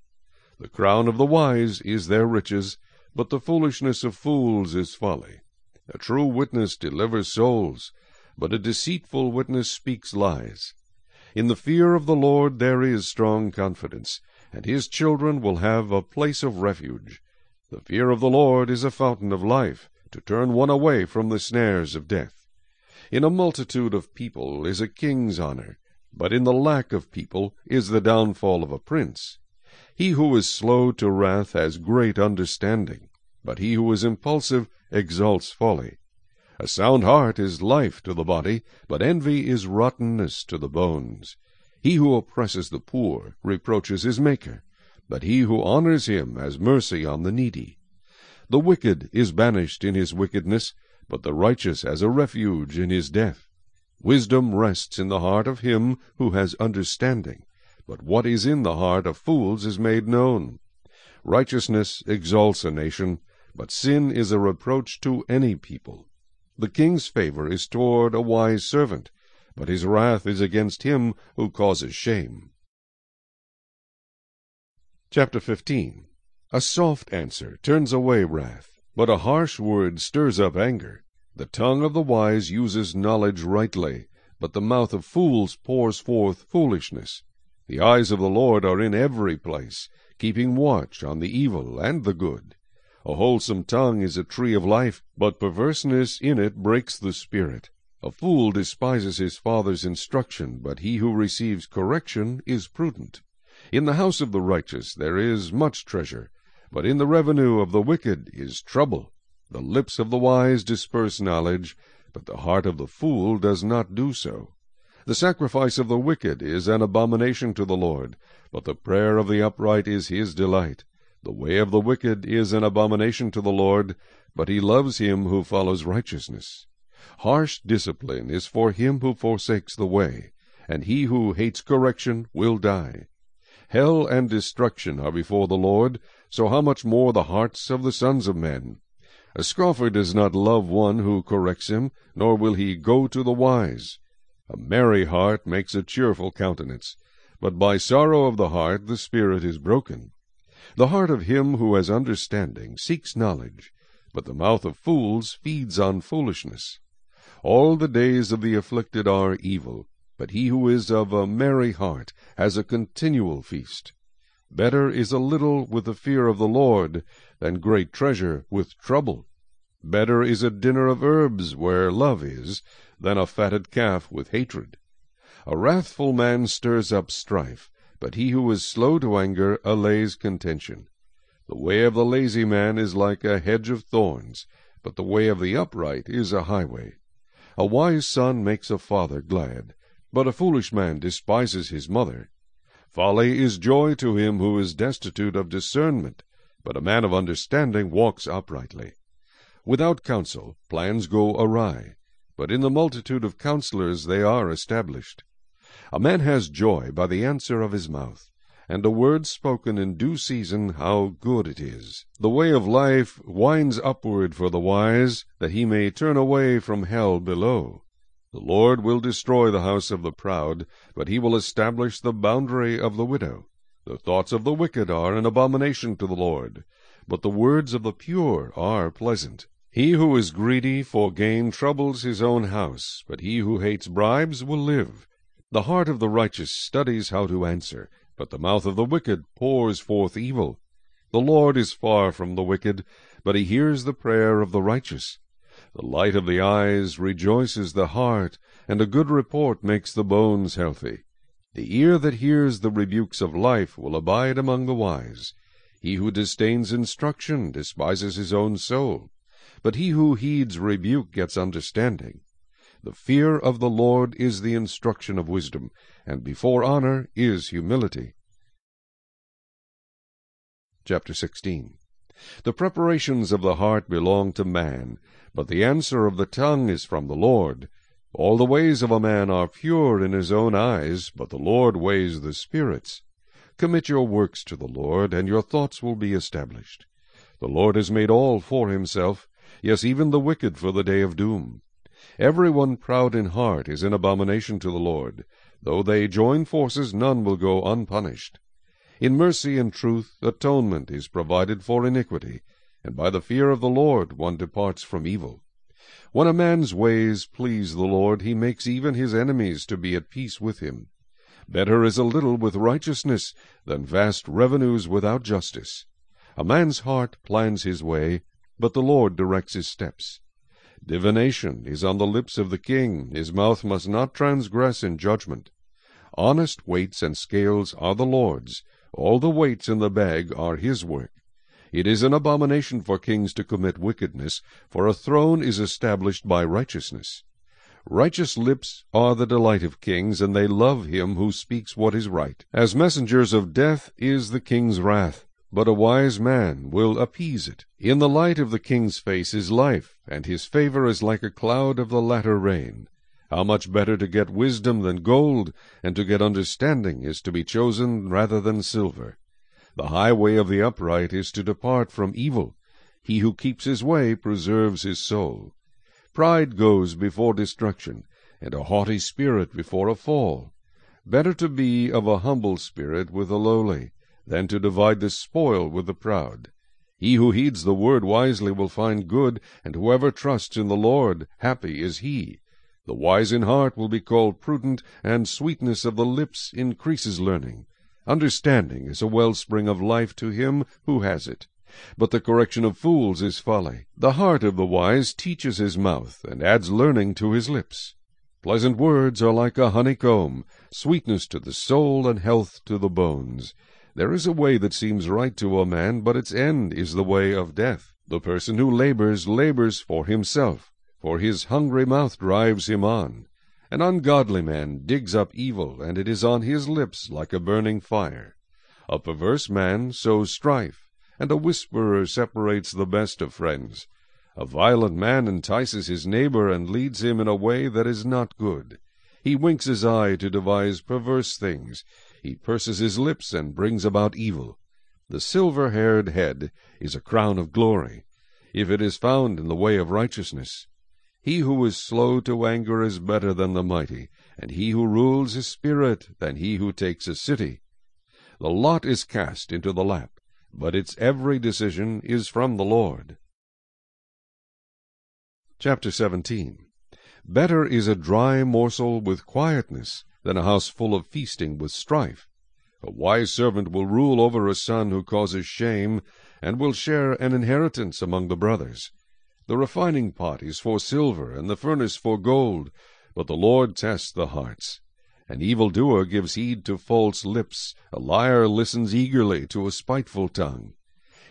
The crown of the wise is their riches, but the foolishness of fools is folly. A true witness delivers souls, but a deceitful witness speaks lies. In the fear of the Lord there is strong confidence, and his children will have a place of refuge. The fear of the Lord is a fountain of life, to turn one away from the snares of death. In a multitude of people is a king's honor, but in the lack of people is the downfall of a prince. He who is slow to wrath has great understanding, but he who is impulsive exalts folly. A sound heart is life to the body, but envy is rottenness to the bones. He who oppresses the poor reproaches his Maker, but he who honors him has mercy on the needy. The wicked is banished in his wickedness, but the righteous has a refuge in his death. Wisdom rests in the heart of him who has understanding, but what is in the heart of fools is made known. Righteousness exalts a nation, but sin is a reproach to any people. The king's favor is toward a wise servant, but his wrath is against him who causes shame. Chapter 15. A soft answer turns away wrath, but a harsh word stirs up anger. The tongue of the wise uses knowledge rightly, but the mouth of fools pours forth foolishness. The eyes of the Lord are in every place, keeping watch on the evil and the good. A wholesome tongue is a tree of life, but perverseness in it breaks the spirit. A fool despises his father's instruction, but he who receives correction is prudent. In the house of the righteous there is much treasure, but in the revenue of the wicked is trouble. The lips of the wise disperse knowledge, but the heart of the fool does not do so. The sacrifice of the wicked is an abomination to the Lord, but the prayer of the upright is his delight. The way of the wicked is an abomination to the Lord, but he loves him who follows righteousness. Harsh discipline is for him who forsakes the way, and he who hates correction will die. Hell and destruction are before the Lord, so how much more the hearts of the sons of men? A scoffer does not love one who corrects him, nor will he go to the wise. A merry heart makes a cheerful countenance, but by sorrow of the heart the spirit is broken. The heart of him who has understanding seeks knowledge, but the mouth of fools feeds on foolishness. All the days of the afflicted are evil, but he who is of a merry heart has a continual feast. Better is a little with the fear of the Lord than great treasure with trouble. Better is a dinner of herbs where love is than a fatted calf with hatred. A wrathful man stirs up strife, but he who is slow to anger allays contention. The way of the lazy man is like a hedge of thorns, but the way of the upright is a highway. A wise son makes a father glad, but a foolish man despises his mother. Folly is joy to him who is destitute of discernment, but a man of understanding walks uprightly. Without counsel plans go awry, but in the multitude of counselors they are established. A man has joy by the answer of his mouth, and a word spoken in due season, how good it is. The way of life winds upward for the wise, that he may turn away from hell below. The Lord will destroy the house of the proud, but he will establish the boundary of the widow. The thoughts of the wicked are an abomination to the Lord, but the words of the pure are pleasant. He who is greedy for gain troubles his own house, but he who hates bribes will live. The heart of the righteous studies how to answer, but the mouth of the wicked pours forth evil. The Lord is far from the wicked, but he hears the prayer of the righteous. The light of the eyes rejoices the heart, and a good report makes the bones healthy. The ear that hears the rebukes of life will abide among the wise. He who disdains instruction despises his own soul, but he who heeds rebuke gets understanding. The fear of the Lord is the instruction of wisdom, and before honor is humility. Chapter 16. The preparations of the heart belong to man, but the answer of the tongue is from the Lord. All the ways of a man are pure in his own eyes, but the Lord weighs the spirits. Commit your works to the Lord, and your thoughts will be established. The Lord has made all for himself, yes, even the wicked for the day of doom. Every one proud in heart is an abomination to the Lord. Though they join forces, none will go unpunished. In mercy and truth atonement is provided for iniquity, and by the fear of the Lord one departs from evil. When a man's ways please the Lord, he makes even his enemies to be at peace with him. Better is a little with righteousness than vast revenues without justice. A man's heart plans his way, but the Lord directs his steps. Divination is on the lips of the king, his mouth must not transgress in judgment. Honest weights and scales are the Lord's, all the weights in the bag are his work. It is an abomination for kings to commit wickedness, for a throne is established by righteousness. Righteous lips are the delight of kings, and they love him who speaks what is right. As messengers of death is the king's wrath, but a wise man will appease it. In the light of the king's face is life, and his favor is like a cloud of the latter rain. How much better to get wisdom than gold, and to get understanding is to be chosen rather than silver. The highway of the upright is to depart from evil. He who keeps his way preserves his soul. Pride goes before destruction, and a haughty spirit before a fall. Better to be of a humble spirit with the lowly, than to divide the spoil with the proud. He who heeds the word wisely will find good, and whoever trusts in the Lord, happy is he. The wise in heart will be called prudent, and sweetness of the lips increases learning. Understanding is a wellspring of life to him who has it, but the correction of fools is folly. The heart of the wise teaches his mouth, and adds learning to his lips. Pleasant words are like a honeycomb, sweetness to the soul and health to the bones. There is a way that seems right to a man, but its end is the way of death. The person who labors for himself, for his hungry mouth drives him on. An ungodly man digs up evil, and it is on his lips like a burning fire. A perverse man sows strife, and a whisperer separates the best of friends. A violent man entices his neighbor, and leads him in a way that is not good. He winks his eye to devise perverse things. He purses his lips and brings about evil. The silver-haired head is a crown of glory, if it is found in the way of righteousness. He who is slow to anger is better than the mighty, and he who rules his spirit than he who takes a city. The lot is cast into the lap, but its every decision is from the Lord. Chapter 17. Better is a dry morsel with quietness than a house full of feasting with strife. A wise servant will rule over a son who causes shame, and will share an inheritance among the brothers. The refining pot is for silver, and the furnace for gold, but the Lord tests the hearts. An evildoer gives heed to false lips, a liar listens eagerly to a spiteful tongue.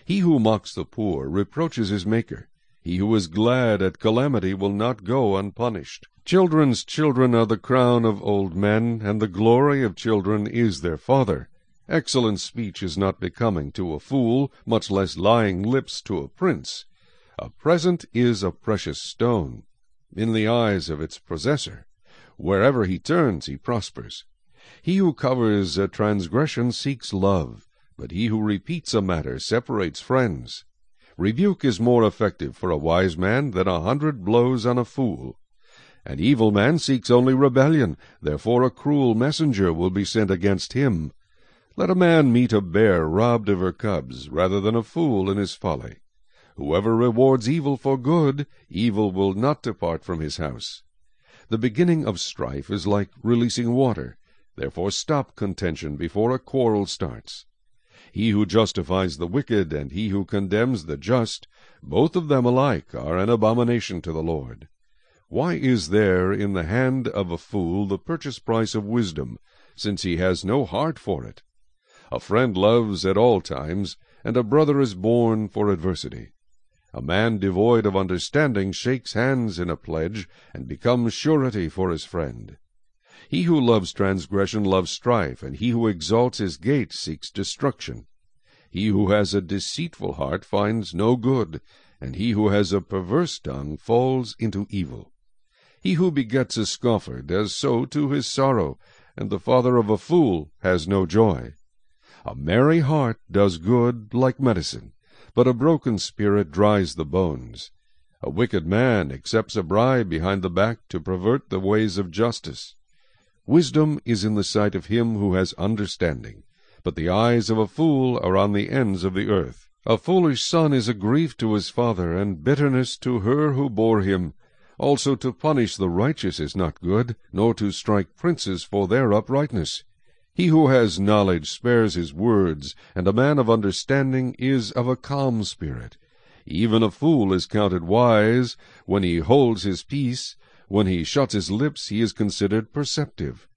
He who mocks the poor reproaches his Maker. He who is glad at calamity will not go unpunished. Children's children are the crown of old men, and the glory of children is their father. Excellent speech is not becoming to a fool, much less lying lips to a prince. A present is a precious stone in the eyes of its possessor. Wherever he turns, he prospers. He who covers a transgression seeks love, but he who repeats a matter separates friends. Rebuke is more effective for a wise man than 100 blows on a fool. An evil man seeks only rebellion, therefore a cruel messenger will be sent against him. Let a man meet a bear robbed of her cubs, rather than a fool in his folly. Whoever rewards evil for good, evil will not depart from his house. The beginning of strife is like releasing water. Therefore stop contention before a quarrel starts. He who justifies the wicked and he who condemns the just, both of them alike are an abomination to the Lord. Why is there in the hand of a fool the purchase price of wisdom, since he has no heart for it? A friend loves at all times, and a brother is born for adversity. A man devoid of understanding shakes hands in a pledge, and becomes surety for his friend. He who loves transgression loves strife, and he who exalts his gate seeks destruction. He who has a deceitful heart finds no good, and he who has a perverse tongue falls into evil. He who begets a scoffer does so to his sorrow, and the father of a fool has no joy. A merry heart does good like medicine, but a broken spirit dries the bones. A wicked man accepts a bribe behind the back to pervert the ways of justice. Wisdom is in the sight of him who has understanding, but the eyes of a fool are on the ends of the earth. A foolish son is a grief to his father, and bitterness to her who bore him. Also to punish the righteous is not good, nor to strike princes for their uprightness. He who has knowledge spares his words, and a man of understanding is of a calm spirit. Even a fool is counted wise when he holds his peace. When he shuts his lips, he is considered perceptive.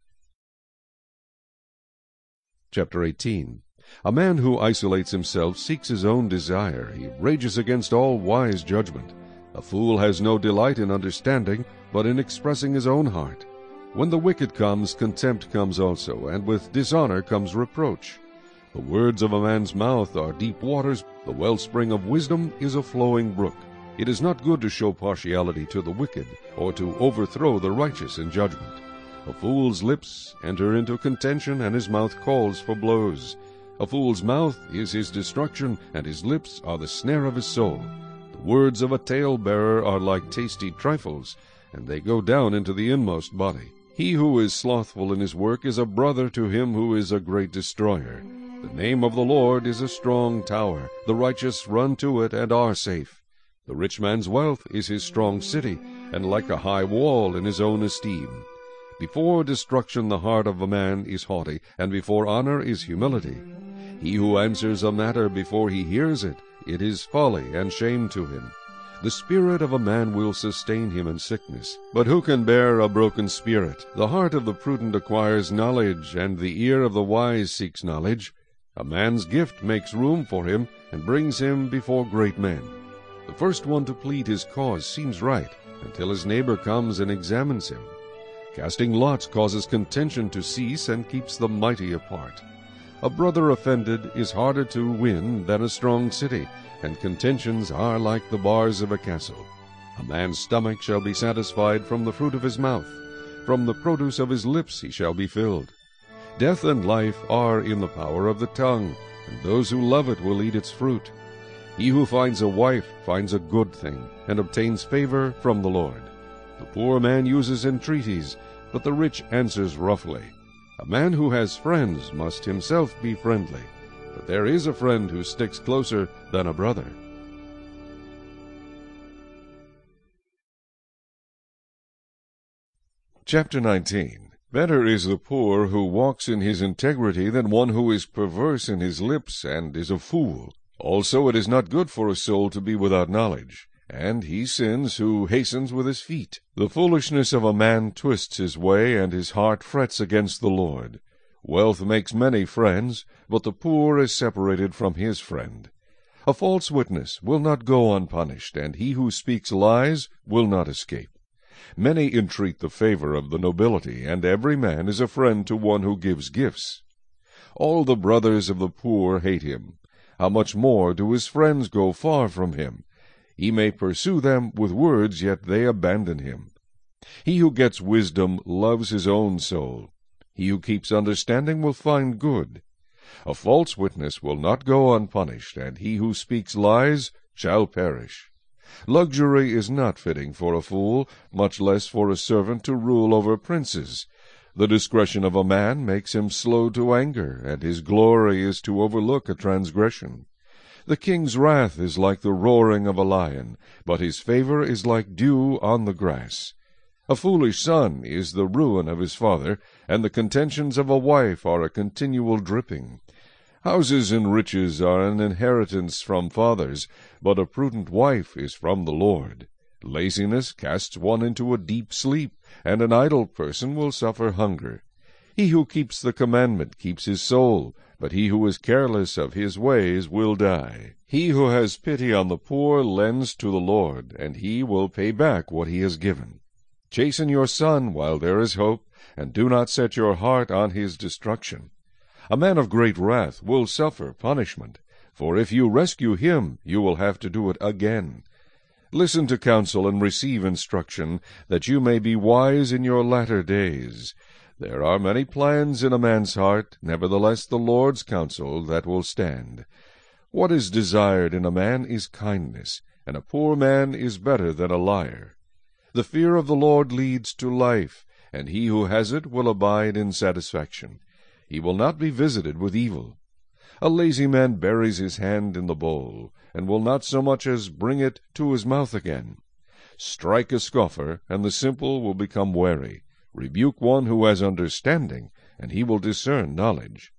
Chapter 18. A man who isolates himself seeks his own desire. He rages against all wise judgment. A fool has no delight in understanding, but in expressing his own heart. When the wicked comes, contempt comes also, and with dishonor comes reproach. The words of a man's mouth are deep waters. The wellspring of wisdom is a flowing brook. It is not good to show partiality to the wicked, or to overthrow the righteous in judgment. A fool's lips enter into contention, and his mouth calls for blows. A fool's mouth is his destruction, and his lips are the snare of his soul. The words of a talebearer are like tasty trifles, and they go down into the inmost body. He who is slothful in his work is a brother to him who is a great destroyer. The name of the Lord is a strong tower. The righteous run to it and are safe. The rich man's wealth is his strong city, and like a high wall in his own esteem. Before destruction the heart of a man is haughty, and before honor is humility. He who answers a matter before he hears it, it is folly and shame to him. The spirit of a man will sustain him in sickness, but who can bear a broken spirit? The heart of the prudent acquires knowledge, and the ear of the wise seeks knowledge. A man's gift makes room for him, and brings him before great men. The first one to plead his cause seems right, until his neighbor comes and examines him. Casting lots causes contention to cease, and keeps the mighty apart. A brother offended is harder to win than a strong city, and contentions are like the bars of a castle. A man's stomach shall be satisfied from the fruit of his mouth. From the produce of his lips he shall be filled. Death and life are in the power of the tongue, and those who love it will eat its fruit. He who finds a wife finds a good thing, and obtains favor from the Lord. The poor man uses entreaties, but the rich answers roughly. A man who has friends must himself be friendly, but there is a friend who sticks closer than a brother. Chapter 19. Better is the poor who walks in his integrity than one who is perverse in his lips and is a fool. Also it is not good for a soul to be without knowledge, and he sins who hastens with his feet. The foolishness of a man twists his way, and his heart frets against the Lord. Wealth makes many friends, but the poor is separated from his friend. A false witness will not go unpunished, and he who speaks lies will not escape. Many entreat the favor of the nobility, and every man is a friend to one who gives gifts. All the brothers of the poor hate him. How much more do his friends go far from him? He may pursue them with words, yet they abandon him. He who gets wisdom loves his own soul. He who keeps understanding will find good. A false witness will not go unpunished, and he who speaks lies shall perish. Luxury is not fitting for a fool, much less for a servant to rule over princes. The discretion of a man makes him slow to anger, and his glory is to overlook a transgression. The king's wrath is like the roaring of a lion, but his favor is like dew on the grass. A foolish son is the ruin of his father, and the contentions of a wife are a continual dripping. Houses and riches are an inheritance from fathers, but a prudent wife is from the Lord. Laziness casts one into a deep sleep, and an idle person will suffer hunger. He who keeps the commandment keeps his soul, but he who is careless of his ways will die. He who has pity on the poor lends to the Lord, and he will pay back what he has given. Chasten your son while there is hope, and do not set your heart on his destruction. A man of great wrath will suffer punishment, for if you rescue him, you will have to do it again. Listen to counsel and receive instruction, that you may be wise in your latter days. There are many plans in a man's heart, nevertheless the Lord's counsel that will stand. What is desired in a man is kindness, and a poor man is better than a liar. The fear of the Lord leads to life, and he who has it will abide in satisfaction. He will not be visited with evil. A lazy man buries his hand in the bowl, and will not so much as bring it to his mouth again. Strike a scoffer, and the simple will become wary. Rebuke one who has understanding, and he will discern knowledge.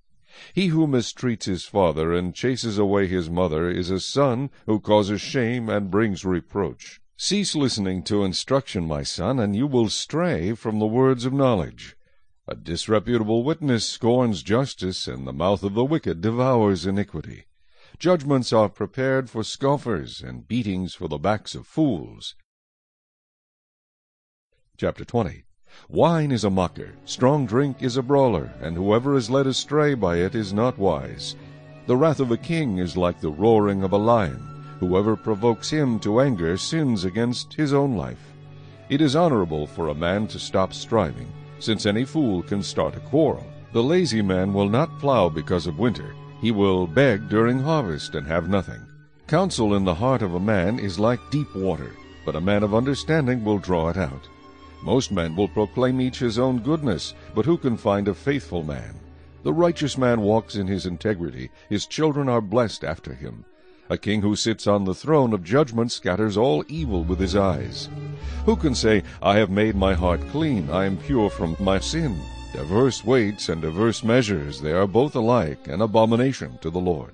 He who mistreats his father and chases away his mother is a son who causes shame and brings reproach. Cease listening to instruction, my son, and you will stray from the words of knowledge. A disreputable witness scorns justice, and the mouth of the wicked devours iniquity. Judgments are prepared for scoffers, and beatings for the backs of fools. Chapter 20. Wine is a mocker, strong drink is a brawler, and whoever is led astray by it is not wise. The wrath of a king is like the roaring of a lion. Whoever provokes him to anger sins against his own life. It is honorable for a man to stop striving, since any fool can start a quarrel. The lazy man will not plow because of winter. He will beg during harvest and have nothing. Counsel in the heart of a man is like deep water, but a man of understanding will draw it out. Most men will proclaim each his own goodness, but who can find a faithful man? The righteous man walks in his integrity. His children are blessed after him. A king who sits on the throne of judgment scatters all evil with his eyes. Who can say, I have made my heart clean, I am pure from my sin? Diverse weights and diverse measures, they are both alike, an abomination to the Lord.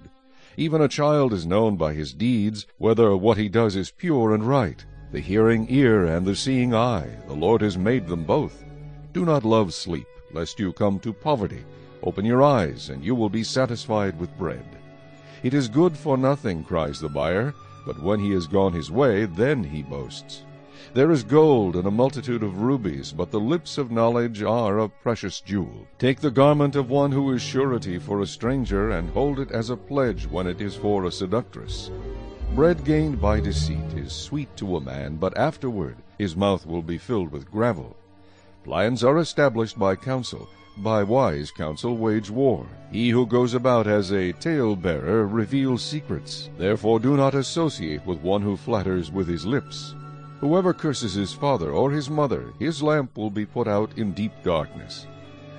Even a child is known by his deeds, whether what he does is pure and right. The hearing ear and the seeing eye, the Lord has made them both. Do not love sleep, lest you come to poverty. Open your eyes, and you will be satisfied with bread. It is good for nothing, cries the buyer, but when he has gone his way, then he boasts. There is gold and a multitude of rubies, but the lips of knowledge are a precious jewel. Take the garment of one who is surety for a stranger, and hold it as a pledge when it is for a seductress. Bread gained by deceit is sweet to a man, but afterward his mouth will be filled with gravel. Plans are established by counsel. By wise counsel wage war. He who goes about as a tale-bearer reveals secrets. Therefore do not associate with one who flatters with his lips. Whoever curses his father or his mother, his lamp will be put out in deep darkness.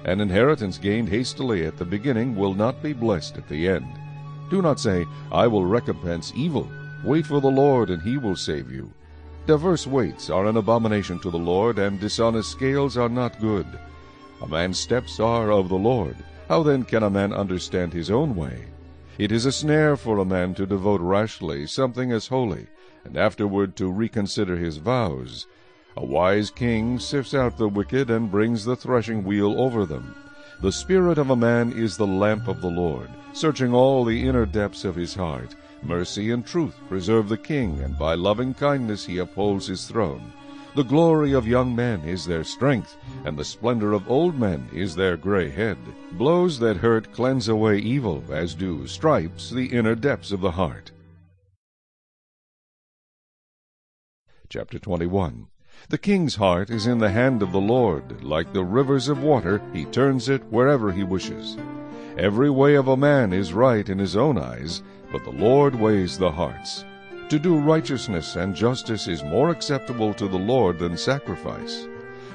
An inheritance gained hastily at the beginning will not be blessed at the end. Do not say, I will recompense evil. Wait for the Lord, and he will save you. Diverse weights are an abomination to the Lord, and dishonest scales are not good. A man's steps are of the Lord. How then can a man understand his own way? It is a snare for a man to devote rashly something as holy, and afterward to reconsider his vows. A wise king sifts out the wicked and brings the threshing wheel over them. The spirit of a man is the lamp of the Lord, searching all the inner depths of his heart. Mercy and truth preserve the king, and by loving kindness he upholds his throne. The glory of young men is their strength, and the splendor of old men is their gray head. Blows that hurt cleanse away evil, as do stripes the inner depths of the heart. Chapter 21. The king's heart is in the hand of the Lord. Like the rivers of water, he turns it wherever he wishes. Every way of a man is right in his own eyes, but the Lord weighs the hearts. To do righteousness and justice is more acceptable to the Lord than sacrifice.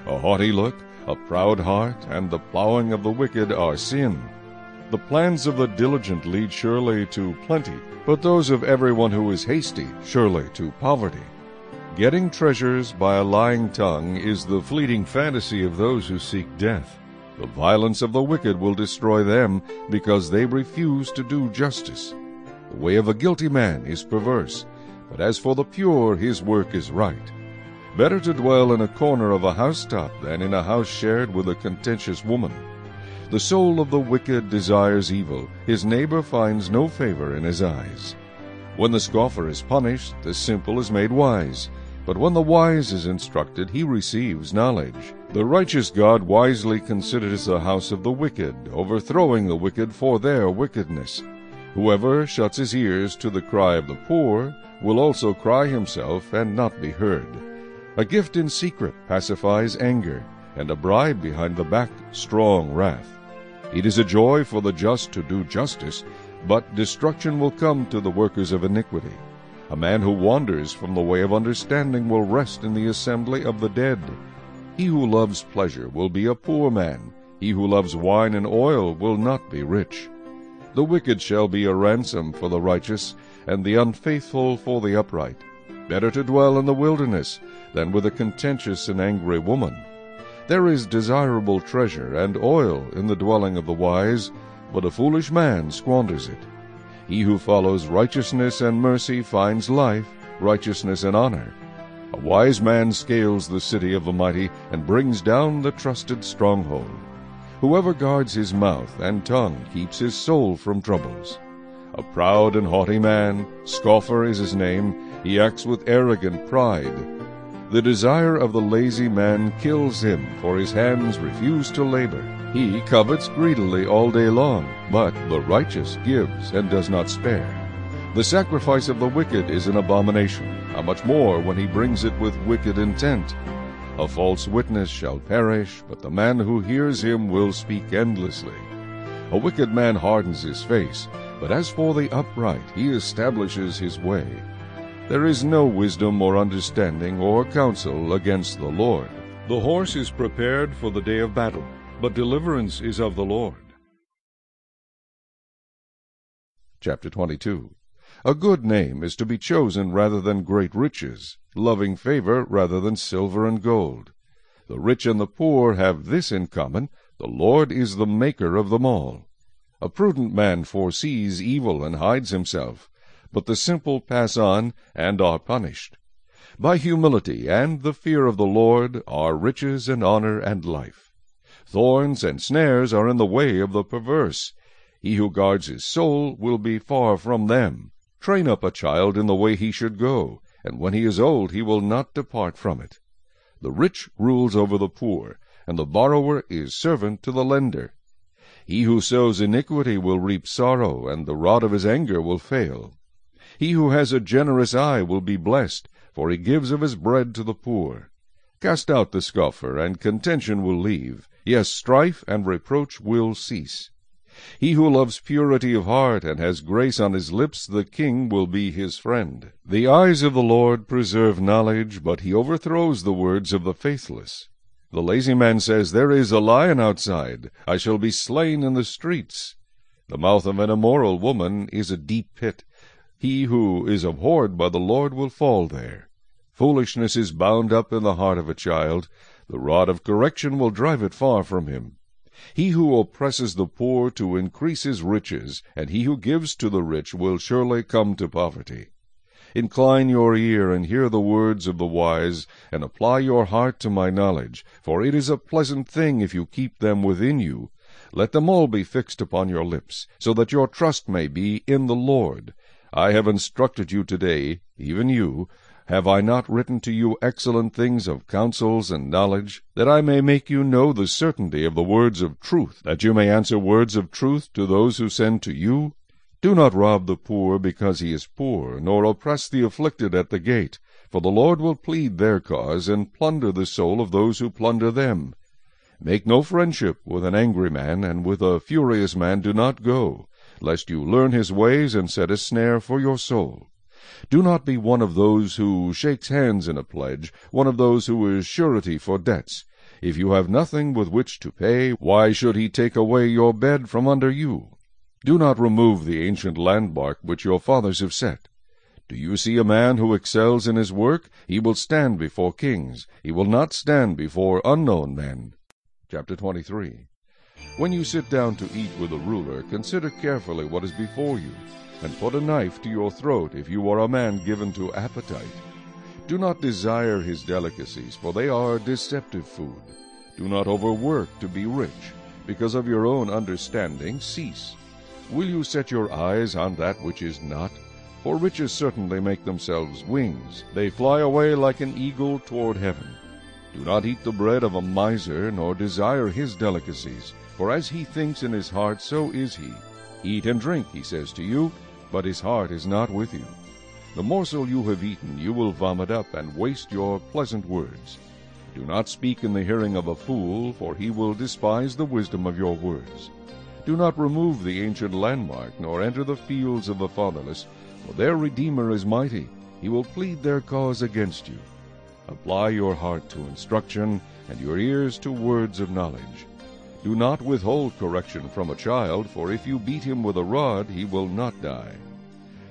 A haughty look, a proud heart, and the plowing of the wicked are sin. The plans of the diligent lead surely to plenty, but those of everyone who is hasty surely to poverty. Getting treasures by a lying tongue is the fleeting fantasy of those who seek death. The violence of the wicked will destroy them, because they refuse to do justice. The way of a guilty man is perverse, but as for the pure, his work is right. Better to dwell in a corner of a housetop than in a house shared with a contentious woman. The soul of the wicked desires evil. His neighbor finds no favor in his eyes. When the scoffer is punished, the simple is made wise. But when the wise is instructed, he receives knowledge. The righteous God wisely considers the house of the wicked, overthrowing the wicked for their wickedness. Whoever shuts his ears to the cry of the poor will also cry himself and not be heard. A gift in secret pacifies anger, and a bribe behind the back strong wrath. It is a joy for the just to do justice, but destruction will come to the workers of iniquity. A man who wanders from the way of understanding will rest in the assembly of the dead. He who loves pleasure will be a poor man. He who loves wine and oil will not be rich. The wicked shall be a ransom for the righteous, and the unfaithful for the upright. Better to dwell in the wilderness than with a contentious and angry woman. There is desirable treasure and oil in the dwelling of the wise, but a foolish man squanders it. He who follows righteousness and mercy finds life, righteousness and honor. A wise man scales the city of the mighty and brings down the trusted stronghold. Whoever guards his mouth and tongue keeps his soul from troubles. A proud and haughty man, scoffer is his name, he acts with arrogant pride. The desire of the lazy man kills him, for his hands refuse to labor. He covets greedily all day long, but the righteous gives and does not spare. The sacrifice of the wicked is an abomination, how much more when he brings it with wicked intent. A false witness shall perish, but the man who hears him will speak endlessly. A wicked man hardens his face, but as for the upright, he establishes his way. There is no wisdom or understanding or counsel against the Lord. The horse is prepared for the day of battle, but deliverance is of the Lord. Chapter 22. A good name is to be chosen rather than great riches, loving favor rather than silver and gold. The rich and the poor have this in common: the Lord is the maker of them all. A prudent man foresees evil and hides himself, but the simple pass on and are punished. By humility and the fear of the Lord are riches and honor and life. Thorns and snares are in the way of the perverse. He who guards his soul will be far from them. Train up a child in the way he should go, and when he is old he will not depart from it. The rich rules over the poor, and the borrower is servant to the lender. He who sows iniquity will reap sorrow, and the rod of his anger will fail. He who has a generous eye will be blessed, for he gives of his bread to the poor. Cast out the scoffer, and contention will leave. Yes, strife and reproach will cease. He who loves purity of heart and has grace on his lips, the king will be his friend. The eyes of the Lord preserve knowledge, but he overthrows the words of the faithless. The lazy man says, "There is a lion outside. I shall be slain in the streets." The mouth of an immoral woman is a deep pit. He who is abhorred by the Lord will fall there. Foolishness is bound up in the heart of a child. The rod of correction will drive it far from him. He who oppresses the poor to increase his riches, and he who gives to the rich will surely come to poverty. Incline your ear and hear the words of the wise, and apply your heart to my knowledge, for it is a pleasant thing if you keep them within you. Let them all be fixed upon your lips, so that your trust may be in the Lord. I have instructed you today, even you. Have I not written to you excellent things of counsels and knowledge, that I may make you know the certainty of the words of truth, that you may answer words of truth to those who send to you? Do not rob the poor because he is poor, nor oppress the afflicted at the gate, for the Lord will plead their cause, and plunder the soul of those who plunder them. Make no friendship with an angry man, and with a furious man do not go, lest you learn his ways, and set a snare for your soul. Do not be one of those who shakes hands in a pledge, one of those who is surety for debts. If you have nothing with which to pay, why should he take away your bed from under you? Do not remove the ancient landmark which your fathers have set. Do you see a man who excels in his work? He will stand before kings. He will not stand before unknown men. Chapter 23. When you sit down to eat with a ruler, consider carefully what is before you, and put a knife to your throat if you are a man given to appetite. Do not desire his delicacies, for they are deceptive food. Do not overwork to be rich. Because of your own understanding, cease. Will you set your eyes on that which is not? For riches certainly make themselves wings. They fly away like an eagle toward heaven. Do not eat the bread of a miser, nor desire his delicacies. For as he thinks in his heart, so is he. Eat and drink, he says to you, but his heart is not with you. The morsel you have eaten you will vomit up, and waste your pleasant words. Do not speak in the hearing of a fool, for he will despise the wisdom of your words. Do not remove the ancient landmark, nor enter the fields of the fatherless, for their Redeemer is mighty. He will plead their cause against you. Apply your heart to instruction, and your ears to words of knowledge. Do not withhold correction from a child, for if you beat him with a rod, he will not die.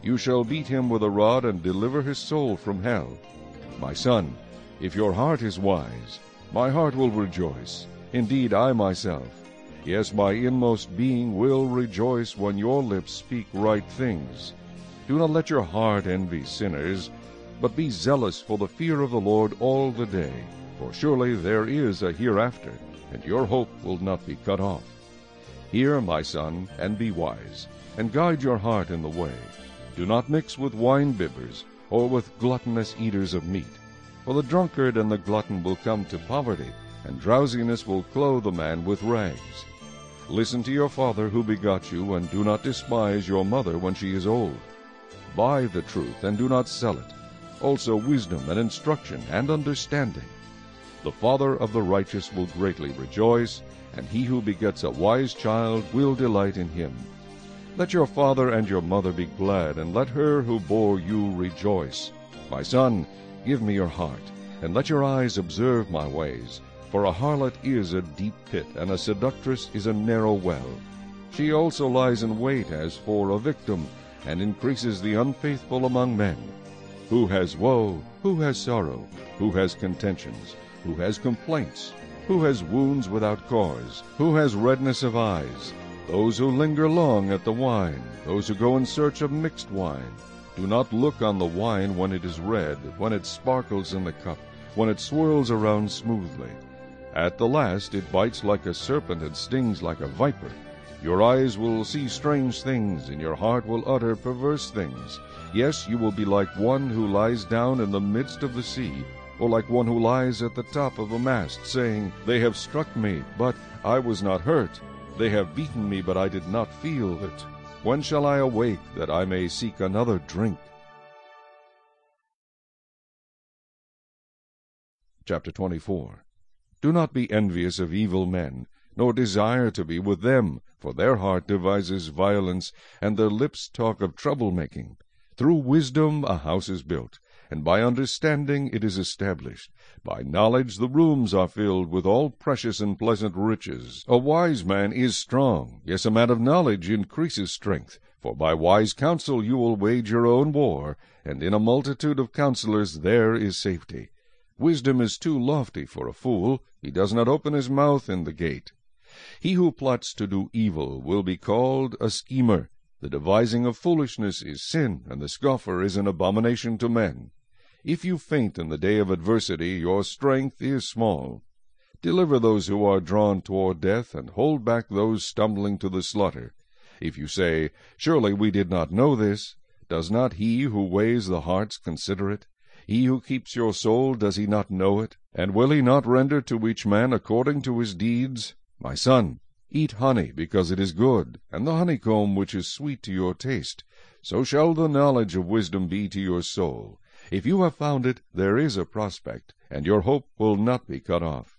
You shall beat him with a rod, and deliver his soul from hell. My son, if your heart is wise, my heart will rejoice. Indeed, I myself, yes, my inmost being will rejoice when your lips speak right things. Do not let your heart envy sinners, but be zealous for the fear of the Lord all the day. For surely there is a hereafter, and your hope will not be cut off. Hear, my son, and be wise, and guide your heart in the way. Do not mix with wine-bibbers, or with gluttonous eaters of meat. For the drunkard and the glutton will come to poverty, and drowsiness will clothe a man with rags. Listen to your father who begot you, and do not despise your mother when she is old. Buy the truth, and do not sell it, also wisdom and instruction and understanding. The father of the righteous will greatly rejoice, and he who begets a wise child will delight in him. Let your father and your mother be glad, and let her who bore you rejoice. My son, give me your heart, and let your eyes observe my ways. For a harlot is a deep pit, and a seductress is a narrow well. She also lies in wait as for a victim, and increases the unfaithful among men. Who has woe? Who has sorrow? Who has contentions? Who has complaints? Who has wounds without cause? Who has redness of eyes? Those who linger long at the wine, those who go in search of mixed wine. Do not look on the wine when it is red, when it sparkles in the cup, when it swirls around smoothly. At the last it bites like a serpent and stings like a viper. Your eyes will see strange things, and your heart will utter perverse things. Yes, you will be like one who lies down in the midst of the sea, or like one who lies at the top of a mast, saying, They have struck me, but I was not hurt. They have beaten me, but I did not feel it. When shall I awake, that I may seek another drink? Chapter 24. Do not be envious of evil men, nor desire to be with them, for their heart devises violence, and their lips talk of troublemaking. Through wisdom a house is built, and by understanding it is established. By knowledge the rooms are filled with all precious and pleasant riches. A wise man is strong, yes, a man of knowledge increases strength. For by wise counsel you will wage your own war, and in a multitude of counselors there is safety. Wisdom is too lofty for a fool. He does not open his mouth in the gate. He who plots to do evil will be called a schemer. The devising of foolishness is sin, and the scoffer is an abomination to men. If you faint in the day of adversity, your strength is small. Deliver those who are drawn toward death, and hold back those stumbling to the slaughter. If you say, Surely we did not know this, does not he who weighs the hearts consider it? He who keeps your soul, does he not know it? And will he not render to each man according to his deeds? My son, eat honey, because it is good, and the honeycomb which is sweet to your taste. So shall the knowledge of wisdom be to your soul. If you have found it, there is a prospect, and your hope will not be cut off.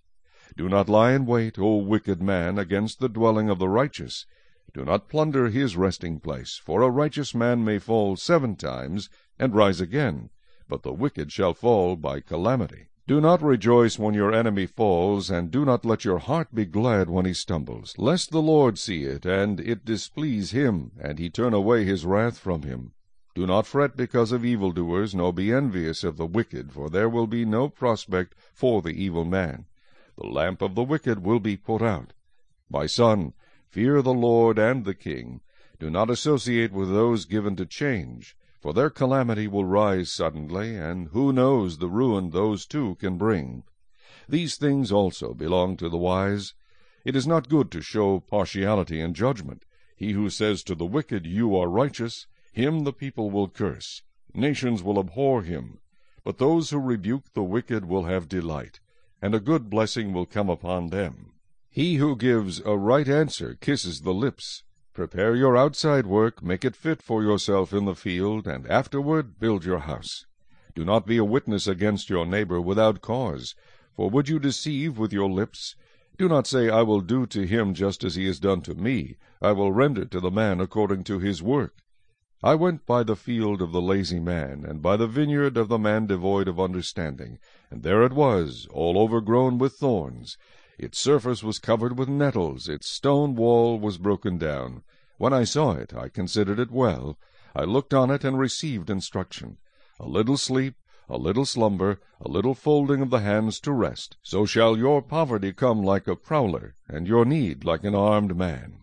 Do not lie in wait, O wicked man, against the dwelling of the righteous. Do not plunder his resting place, for a righteous man may fall 7 times, and rise again, but the wicked shall fall by calamity. Do not rejoice when your enemy falls, and do not let your heart be glad when he stumbles, lest the Lord see it, and it displease him, and he turn away his wrath from him. Do not fret because of evildoers, nor be envious of the wicked, for there will be no prospect for the evil man. The lamp of the wicked will be put out. My son, fear the Lord and the king. Do not associate with those given to change, for their calamity will rise suddenly, and who knows the ruin those two can bring? These things also belong to the wise. It is not good to show partiality in judgment. He who says to the wicked, You are righteous, him the people will curse. Nations will abhor him. But those who rebuke the wicked will have delight, and a good blessing will come upon them. He who gives a right answer kisses the lips. Prepare your outside work, make it fit for yourself in the field, and afterward build your house. Do not be a witness against your neighbor without cause, for would you deceive with your lips? Do not say, I will do to him just as he has done to me. I will render to the man according to his work. I went by the field of the lazy man, and by the vineyard of the man devoid of understanding, and there it was, all overgrown with thorns. Its surface was covered with nettles, its stone wall was broken down. When I saw it, I considered it well. I looked on it and received instruction. A little sleep, a little slumber, a little folding of the hands to rest. So shall your poverty come like a prowler, and your need like an armed man.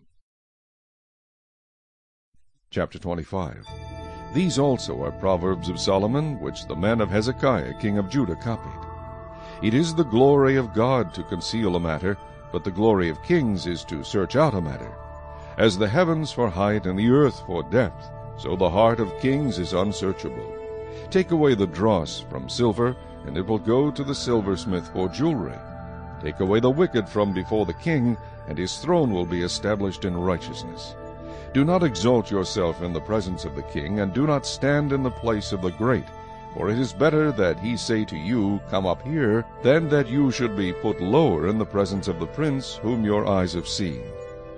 Chapter 25. These also are Proverbs of Solomon, which the men of Hezekiah king of Judah copied. It is the glory of God to conceal a matter, but the glory of kings is to search out a matter. As the heavens for height and the earth for depth, so the heart of kings is unsearchable. Take away the dross from silver, and it will go to the silversmith for jewelry. Take away the wicked from before the king, and his throne will be established in righteousness. Do not exalt yourself in the presence of the king, and do not stand in the place of the great. For it is better that he say to you, Come up here, than that you should be put lower in the presence of the prince whom your eyes have seen.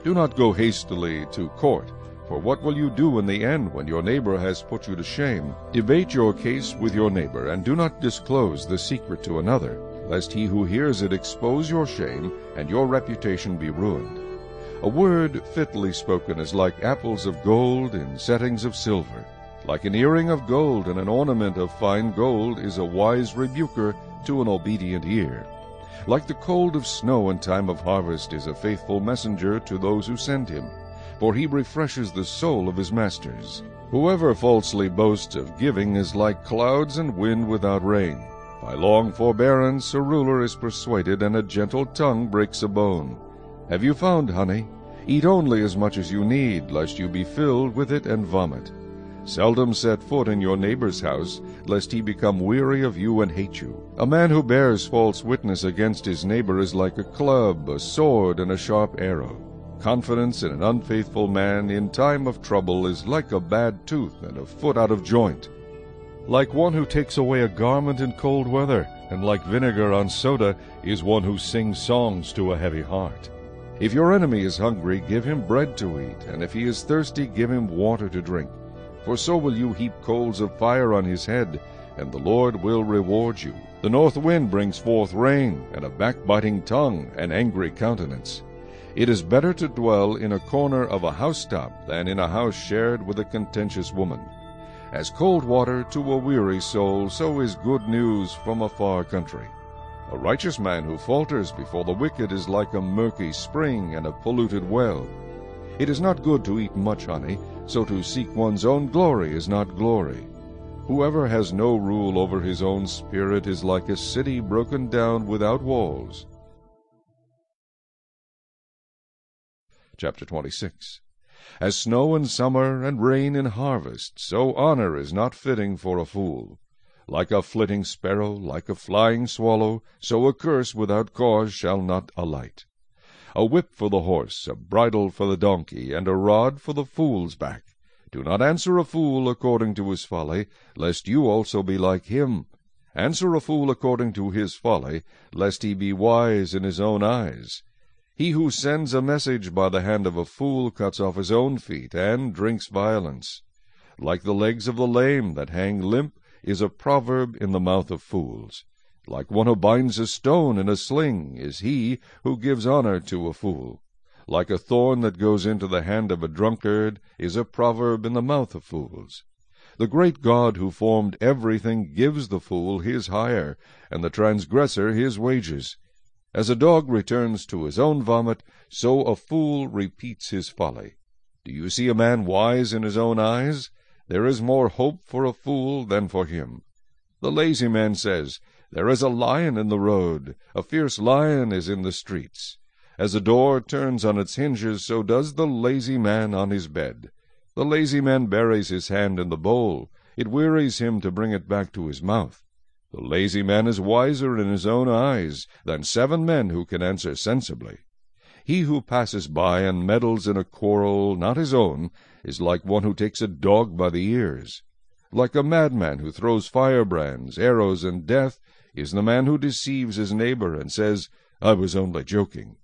Do not go hastily to court, for what will you do in the end when your neighbor has put you to shame? Debate your case with your neighbor, and do not disclose the secret to another, lest he who hears it expose your shame, and your reputation be ruined. A word fitly spoken is like apples of gold in settings of silver. Like an earring of gold and an ornament of fine gold is a wise rebuker to an obedient ear. Like the cold of snow in time of harvest is a faithful messenger to those who send him, for he refreshes the soul of his masters. Whoever falsely boasts of giving is like clouds and wind without rain. By long forbearance a ruler is persuaded, and a gentle tongue breaks a bone. Have you found honey? Eat only as much as you need, lest you be filled with it and vomit. Seldom set foot in your neighbor's house, lest he become weary of you and hate you. A man who bears false witness against his neighbor is like a club, a sword, and a sharp arrow. Confidence in an unfaithful man in time of trouble is like a bad tooth and a foot out of joint. Like one who takes away a garment in cold weather, and like vinegar on soda is one who sings songs to a heavy heart. If your enemy is hungry, give him bread to eat, and if he is thirsty, give him water to drink. For so will you heap coals of fire on his head, and the Lord will reward you. The north wind brings forth rain, and a backbiting tongue, an angry countenance. It is better to dwell in a corner of a housetop than in a house shared with a contentious woman. As cold water to a weary soul, so is good news from a far country. A righteous man who falters before the wicked is like a murky spring and a polluted well. It is not good to eat much honey, so to seek one's own glory is not glory. Whoever has no rule over his own spirit is like a city broken down without walls. Chapter 26. As snow in summer and rain in harvest, so honor is not fitting for a fool. Like a flitting sparrow, like a flying swallow, so a curse without cause shall not alight. A whip for the horse, a bridle for the donkey, and a rod for the fool's back. Do not answer a fool according to his folly, lest you also be like him. Answer a fool according to his folly, lest he be wise in his own eyes. He who sends a message by the hand of a fool cuts off his own feet, and drinks violence. Like the legs of the lame that hang limp is a proverb in the mouth of fools. Like one who binds a stone in a sling is he who gives honor to a fool. Like a thorn that goes into the hand of a drunkard is a proverb in the mouth of fools. The great God who formed everything gives the fool his hire, and the transgressor his wages. As a dog returns to his own vomit, so a fool repeats his folly. Do you see a man wise in his own eyes? There is more hope for a fool than for him. The lazy man says, There is a lion in the road, a fierce lion is in the streets. As a door turns on its hinges, so does the lazy man on his bed. The lazy man buries his hand in the bowl. It wearies him to bring it back to his mouth. The lazy man is wiser in his own eyes than 7 men who can answer sensibly. He who passes by and meddles in a quarrel not his own is like one who takes a dog by the ears. Like a madman who throws firebrands, arrows, and death is the man who deceives his neighbor and says, I was only joking.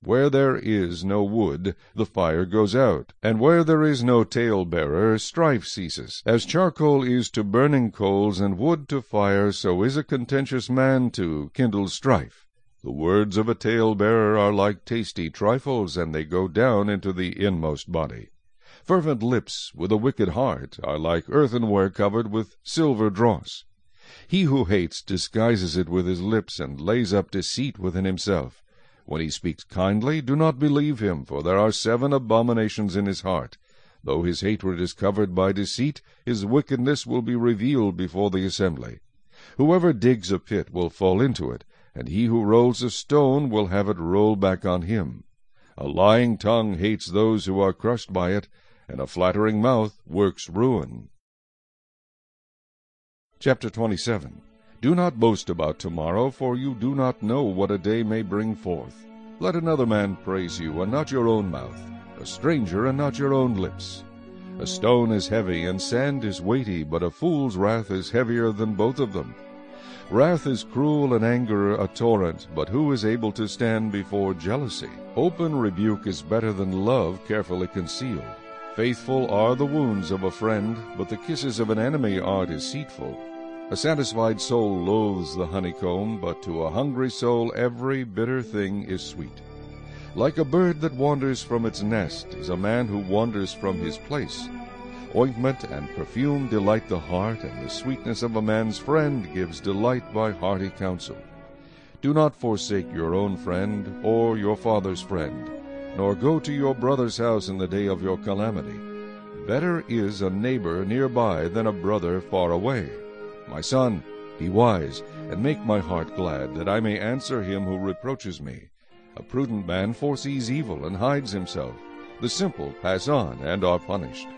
Where there is no wood, the fire goes out, and where there is no tale-bearer, strife ceases. As charcoal is to burning coals, and wood to fire, so is a contentious man to kindle strife. The words of a tale-bearer are like tasty trifles, and they go down into the inmost body. Fervent lips with a wicked heart are like earthenware covered with silver dross. He who hates disguises it with his lips, and lays up deceit within himself. When he speaks kindly, do not believe him, for there are 7 abominations in his heart. Though his hatred is covered by deceit, his wickedness will be revealed before the assembly. Whoever digs a pit will fall into it, and he who rolls a stone will have it roll back on him. A lying tongue hates those who are crushed by it, and a flattering mouth works ruin. Chapter 27. Do not boast about tomorrow, for you do not know what a day may bring forth. Let another man praise you, and not your own mouth, a stranger, and not your own lips. A stone is heavy, and sand is weighty, but a fool's wrath is heavier than both of them. Wrath is cruel, and anger a torrent, but who is able to stand before jealousy? Open rebuke is better than love carefully concealed. Faithful are the wounds of a friend, but the kisses of an enemy are deceitful. A satisfied soul loathes the honeycomb, but to a hungry soul every bitter thing is sweet. Like a bird that wanders from its nest is a man who wanders from his place. Ointment and perfume delight the heart, and the sweetness of a man's friend gives delight by hearty counsel. Do not forsake your own friend or your father's friend, nor go to your brother's house in the day of your calamity. Better is a neighbor nearby than a brother far away. My son, be wise, and make my heart glad, that I may answer him who reproaches me. A prudent man foresees evil and hides himself. The simple pass on and are punished.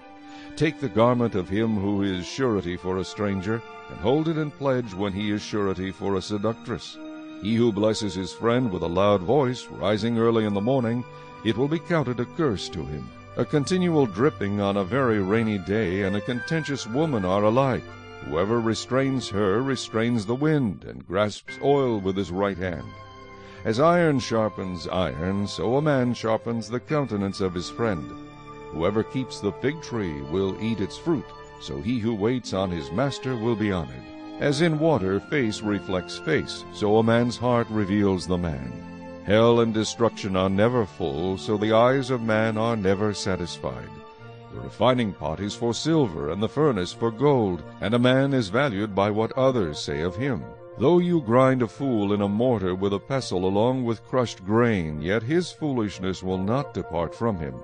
Take the garment of him who is surety for a stranger, and hold it in pledge when he is surety for a seductress. He who blesses his friend with a loud voice, rising early in the morning, it will be counted a curse to him. A continual dripping on a very rainy day and a contentious woman are alike. Whoever restrains her restrains the wind, and grasps oil with his right hand. As iron sharpens iron, so a man sharpens the countenance of his friend. Whoever keeps the fig tree will eat its fruit, so he who waits on his master will be honored. As in water face reflects face, so a man's heart reveals the man. Hell and destruction are never full, so the eyes of man are never satisfied. The refining pot is for silver, and the furnace for gold, and a man is valued by what others say of him. Though you grind a fool in a mortar with a pestle along with crushed grain, yet his foolishness will not depart from him.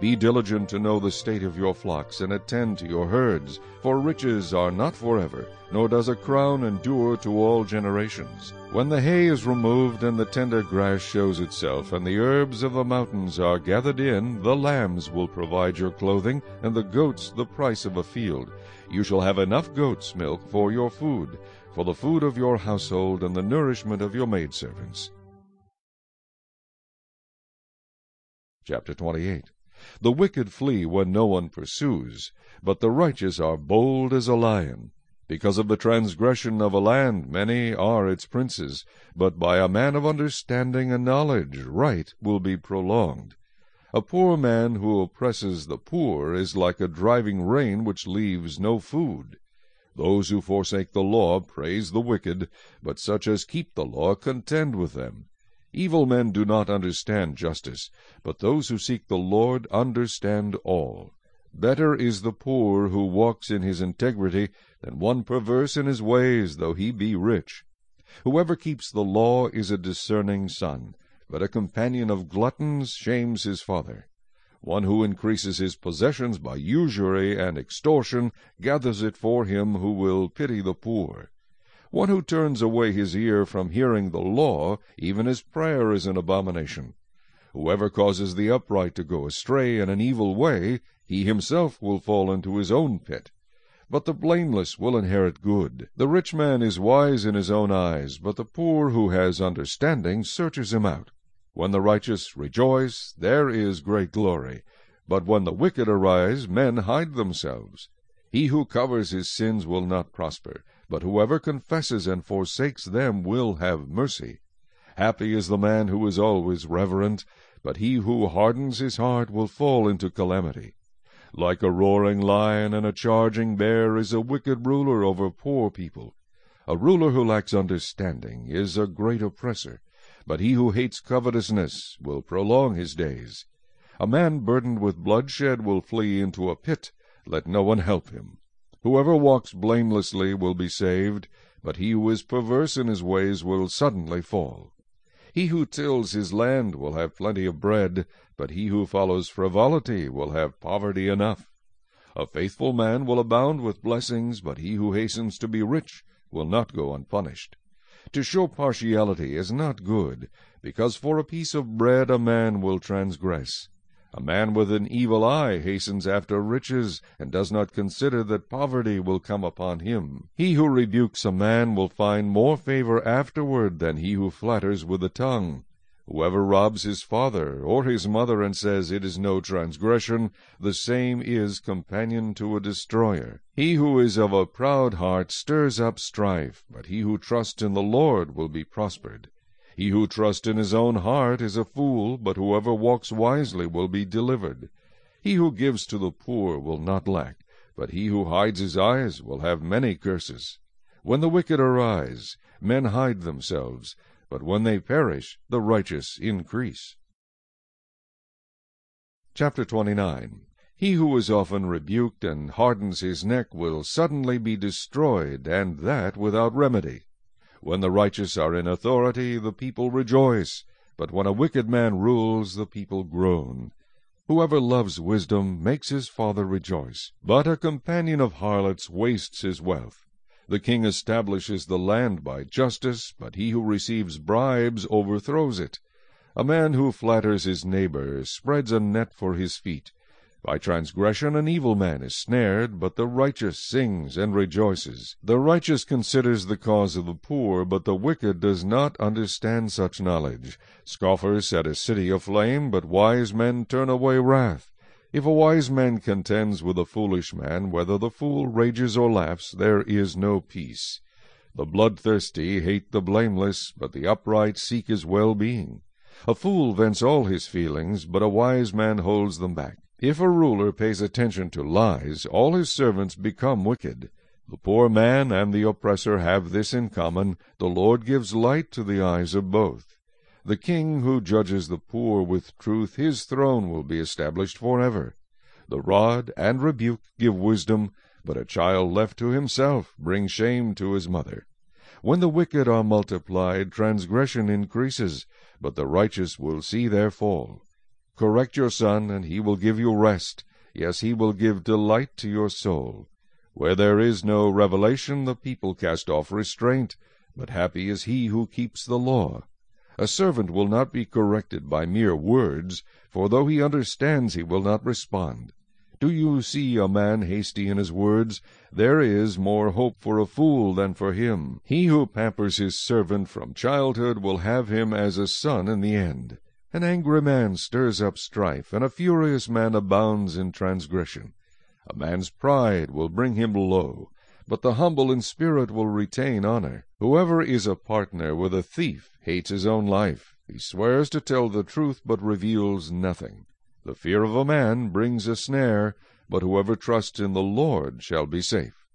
Be diligent to know the state of your flocks, and attend to your herds, for riches are not forever, nor does a crown endure to all generations. When the hay is removed, and the tender grass shows itself, and the herbs of the mountains are gathered in, the lambs will provide your clothing, and the goats the price of a field. You shall have enough goat's milk for your food, for the food of your household, and the nourishment of your maidservants. Chapter 28. The wicked flee when no one pursues, but the righteous are bold as a lion. Because of the transgression of a land many are its princes, but by a man of understanding and knowledge right will be prolonged. A poor man who oppresses the poor is like a driving rain which leaves no food. Those who forsake the law praise the wicked, but such as keep the law contend with them. Evil men do not understand justice, but those who seek the Lord understand all. Better is the poor who walks in his integrity than one perverse in his ways, though he be rich. Whoever keeps the law is a discerning son, but a companion of gluttons shames his father. One who increases his possessions by usury and extortion gathers it for him who will pity the poor. One who turns away his ear from hearing the law, even his prayer is an abomination. Whoever causes the upright to go astray in an evil way, he himself will fall into his own pit. But the blameless will inherit good. The rich man is wise in his own eyes, but the poor who has understanding searches him out. When the righteous rejoice, there is great glory. But when the wicked arise, men hide themselves. He who covers his sins will not prosper, but whoever confesses and forsakes them will have mercy. Happy is the man who is always reverent, but he who hardens his heart will fall into calamity. Like a roaring lion and a charging bear is a wicked ruler over poor people. A ruler who lacks understanding is a great oppressor, but he who hates covetousness will prolong his days. A man burdened with bloodshed will flee into a pit. Let no one help him. Whoever walks blamelessly will be saved, but he who is perverse in his ways will suddenly fall. He who tills his land will have plenty of bread, but he who follows frivolity will have poverty enough. A faithful man will abound with blessings, but he who hastens to be rich will not go unpunished. To show partiality is not good, because for a piece of bread a man will transgress. A man with an evil eye hastens after riches, and does not consider that poverty will come upon him. He who rebukes a man will find more favor afterward than he who flatters with the tongue. Whoever robs his father or his mother and says it is no transgression, the same is companion to a destroyer. He who is of a proud heart stirs up strife, but he who trusts in the Lord will be prospered. He who trusts in his own heart is a fool, but whoever walks wisely will be delivered. He who gives to the poor will not lack, but he who hides his eyes will have many curses. When the wicked arise, men hide themselves, but when they perish, the righteous increase. Chapter 29. He who is often rebuked and hardens his neck will suddenly be destroyed, and that without remedy. When the righteous are in authority, the people rejoice, but when a wicked man rules, the people groan. Whoever loves wisdom makes his father rejoice, but a companion of harlots wastes his wealth. The king establishes the land by justice, but he who receives bribes overthrows it. A man who flatters his neighbor spreads a net for his feet. By transgression an evil man is snared, but the righteous sings and rejoices. The righteous considers the cause of the poor, but the wicked does not understand such knowledge. Scoffers set a city aflame, but wise men turn away wrath. If a wise man contends with a foolish man, whether the fool rages or laughs, there is no peace. The bloodthirsty hate the blameless, but the upright seek his well-being. A fool vents all his feelings, but a wise man holds them back. If a ruler pays attention to lies, all his servants become wicked. The poor man and the oppressor have this in common: the Lord gives light to the eyes of both. The king who judges the poor with truth, his throne will be established forever. The rod and rebuke give wisdom, but a child left to himself brings shame to his mother. When the wicked are multiplied, transgression increases, but the righteous will see their fall. Correct your son, and he will give you rest. Yes, he will give delight to your soul. Where there is no revelation, the people cast off restraint, but happy is he who keeps the law. A servant will not be corrected by mere words, for though he understands, he will not respond. Do you see a man hasty in his words? There is more hope for a fool than for him. He who pampers his servant from childhood will have him as a son in the end. An angry man stirs up strife, and a furious man abounds in transgression. A man's pride will bring him low, but the humble in spirit will retain honor. Whoever is a partner with a thief hates his own life. He swears to tell the truth, but reveals nothing. The fear of a man brings a snare, but whoever trusts in the Lord shall be safe.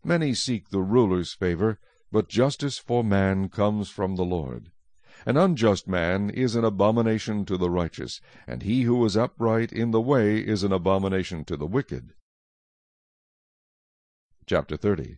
Many seek the ruler's favor, but justice for man comes from the Lord. An unjust man is an abomination to the righteous, and he who is upright in the way is an abomination to the wicked. Chapter 30.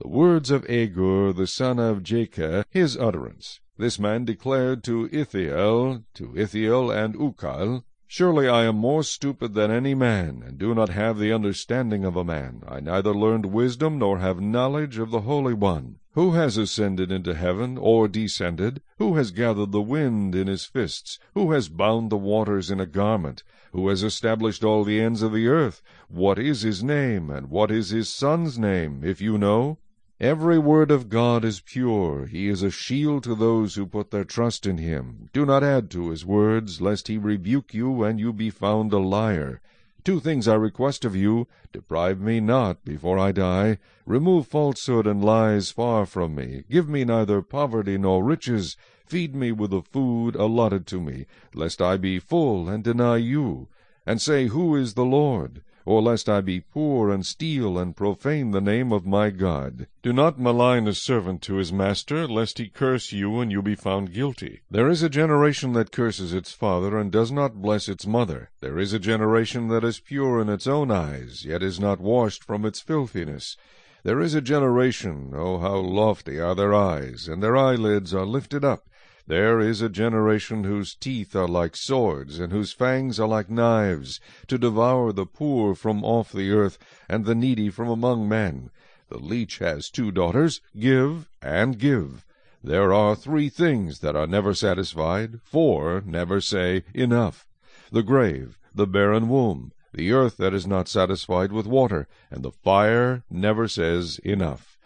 The words of Agur the son of Jakeh, his utterance. This man declared to Ithiel and Ukal, Surely I am more stupid than any man, and do not have the understanding of a man. I neither learned wisdom nor have knowledge of the Holy One. Who has ascended into heaven, or descended? Who has gathered the wind in his fists? Who has bound the waters in a garment? Who has established all the ends of the earth? What is his name, and what is his son's name, if you know? Every word of God is pure. He is a shield to those who put their trust in him. Do not add to his words, lest he rebuke you, and you be found a liar. 2 things I request of you. Deprive me not before I die. Remove falsehood and lies far from me. Give me neither poverty nor riches. Feed me with the food allotted to me, lest I be full and deny you, and say, Who is the Lord? Or lest I be poor and steal and profane the name of my God. Do not malign a servant to his master, lest he curse you and you be found guilty. There is a generation that curses its father and does not bless its mother. There is a generation that is pure in its own eyes, yet is not washed from its filthiness. There is a generation, oh, how lofty are their eyes, and their eyelids are lifted up. There is a generation whose teeth are like swords, and whose fangs are like knives, to devour the poor from off the earth, and the needy from among men. The leech has 2 daughters. Give and give. There are 3 things that are never satisfied. 4 never say, Enough. The grave, the barren womb, the earth that is not satisfied with water, and the fire never says, Enough.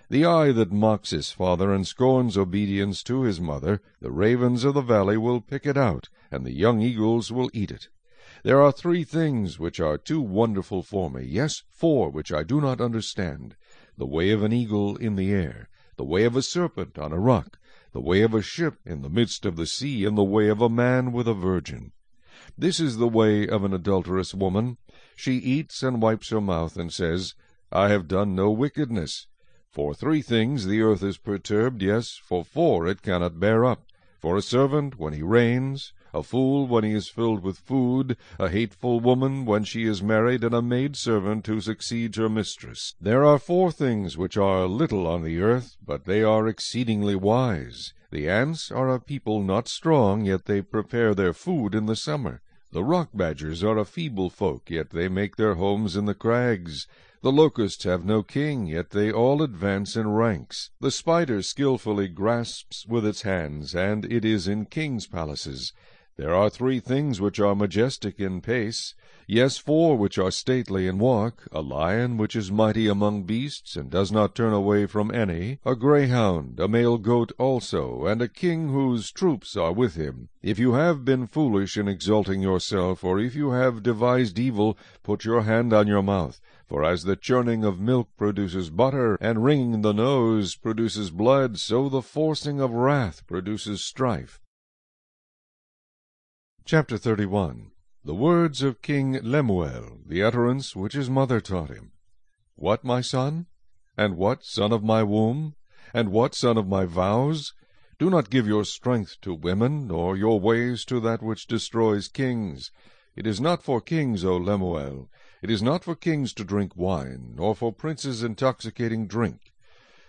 The eye that mocks his father and scorns obedience to his mother, the ravens of the valley will pick it out, and the young eagles will eat it. There are 3 things which are too wonderful for me, yes, 4 which I do not understand. The way of an eagle in the air, the way of a serpent on a rock, the way of a ship in the midst of the sea, and the way of a man with a virgin. This is the way of an adulterous woman. She eats and wipes her mouth, and says, I have done no wickedness. For 3 things the earth is perturbed, yes, for 4 it cannot bear up. For a servant when he reigns, a fool when he is filled with food, a hateful woman when she is married, and a maidservant who succeeds her mistress. There are 4 things which are little on the earth, but they are exceedingly wise. The ants are a people not strong, yet they prepare their food in the summer. The rock badgers are a feeble folk, yet they make their homes in the crags. The locusts have no king, yet they all advance in ranks. The spider skillfully grasps with its hands, and it is in kings' palaces. There are 3 things which are majestic in pace, yes, 4 which are stately in walk, a lion which is mighty among beasts, and does not turn away from any, a greyhound, a male goat also, and a king whose troops are with him. If you have been foolish in exalting yourself, or if you have devised evil, put your hand on your mouth. For as the churning of milk produces butter, and wringing the nose produces blood, so the forcing of wrath produces strife. Chapter 31. The words of King Lemuel, the utterance which his mother taught him. What, my son? And what, son of my womb? And what, son of my vows? Do not give your strength to women, nor your ways to that which destroys kings. It is not for kings, O Lemuel. It is not for kings to drink wine, nor for princes intoxicating drink,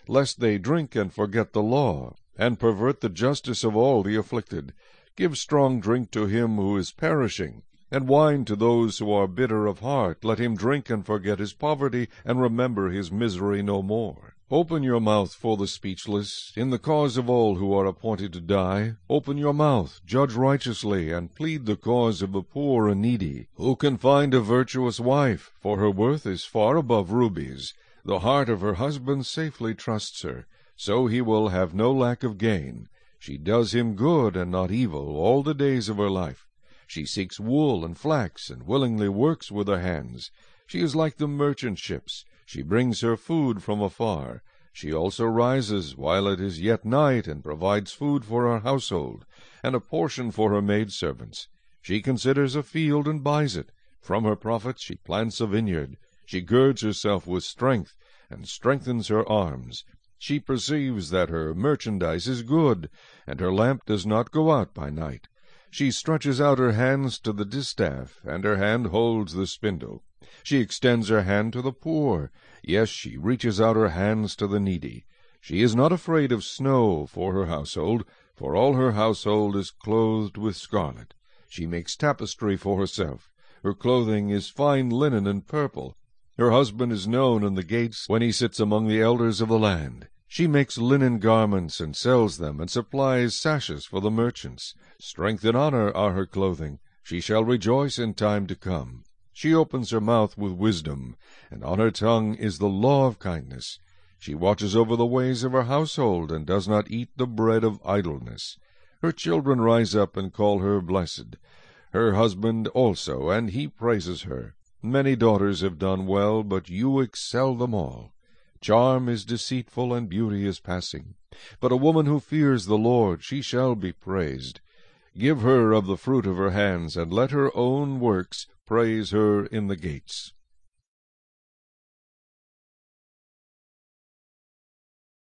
lest they drink and forget the law, and pervert the justice of all the afflicted. Give strong drink to him who is perishing, and wine to those who are bitter of heart. Let him drink and forget his poverty, and remember his misery no more. Open your mouth for the speechless, in the cause of all who are appointed to die. Open your mouth, judge righteously, and plead the cause of the poor and needy. Who can find a virtuous wife? For her worth is far above rubies. The heart of her husband safely trusts her, so he will have no lack of gain. She does him good and not evil all the days of her life. She seeks wool and flax, and willingly works with her hands. She is like the merchant ships. She brings her food from afar. She also rises while it is yet night, and provides food for her household, and a portion for her maidservants. She considers a field and buys it. From her profits she plants a vineyard. She girds herself with strength, and strengthens her arms. She perceives that her merchandise is good, and her lamp does not go out by night. She stretches out her hands to the distaff, and her hand holds the spindle. She extends her hand to the poor. Yes, she reaches out her hands to the needy. She is not afraid of snow for her household, for all her household is clothed with scarlet. She makes tapestry for herself. Her clothing is fine linen and purple. Her husband is known in the gates when he sits among the elders of the land. She makes linen garments and sells them, and supplies sashes for the merchants. Strength and honor are her clothing. She shall rejoice in time to come. She opens her mouth with wisdom, and on her tongue is the law of kindness. She watches over the ways of her household, and does not eat the bread of idleness. Her children rise up and call her blessed. Her husband also, and he praises her. Many daughters have done well, but you excel them all. Charm is deceitful, and beauty is passing. But a woman who fears the Lord, she shall be praised. Give her of the fruit of her hands, and let her own works praise her in the gates.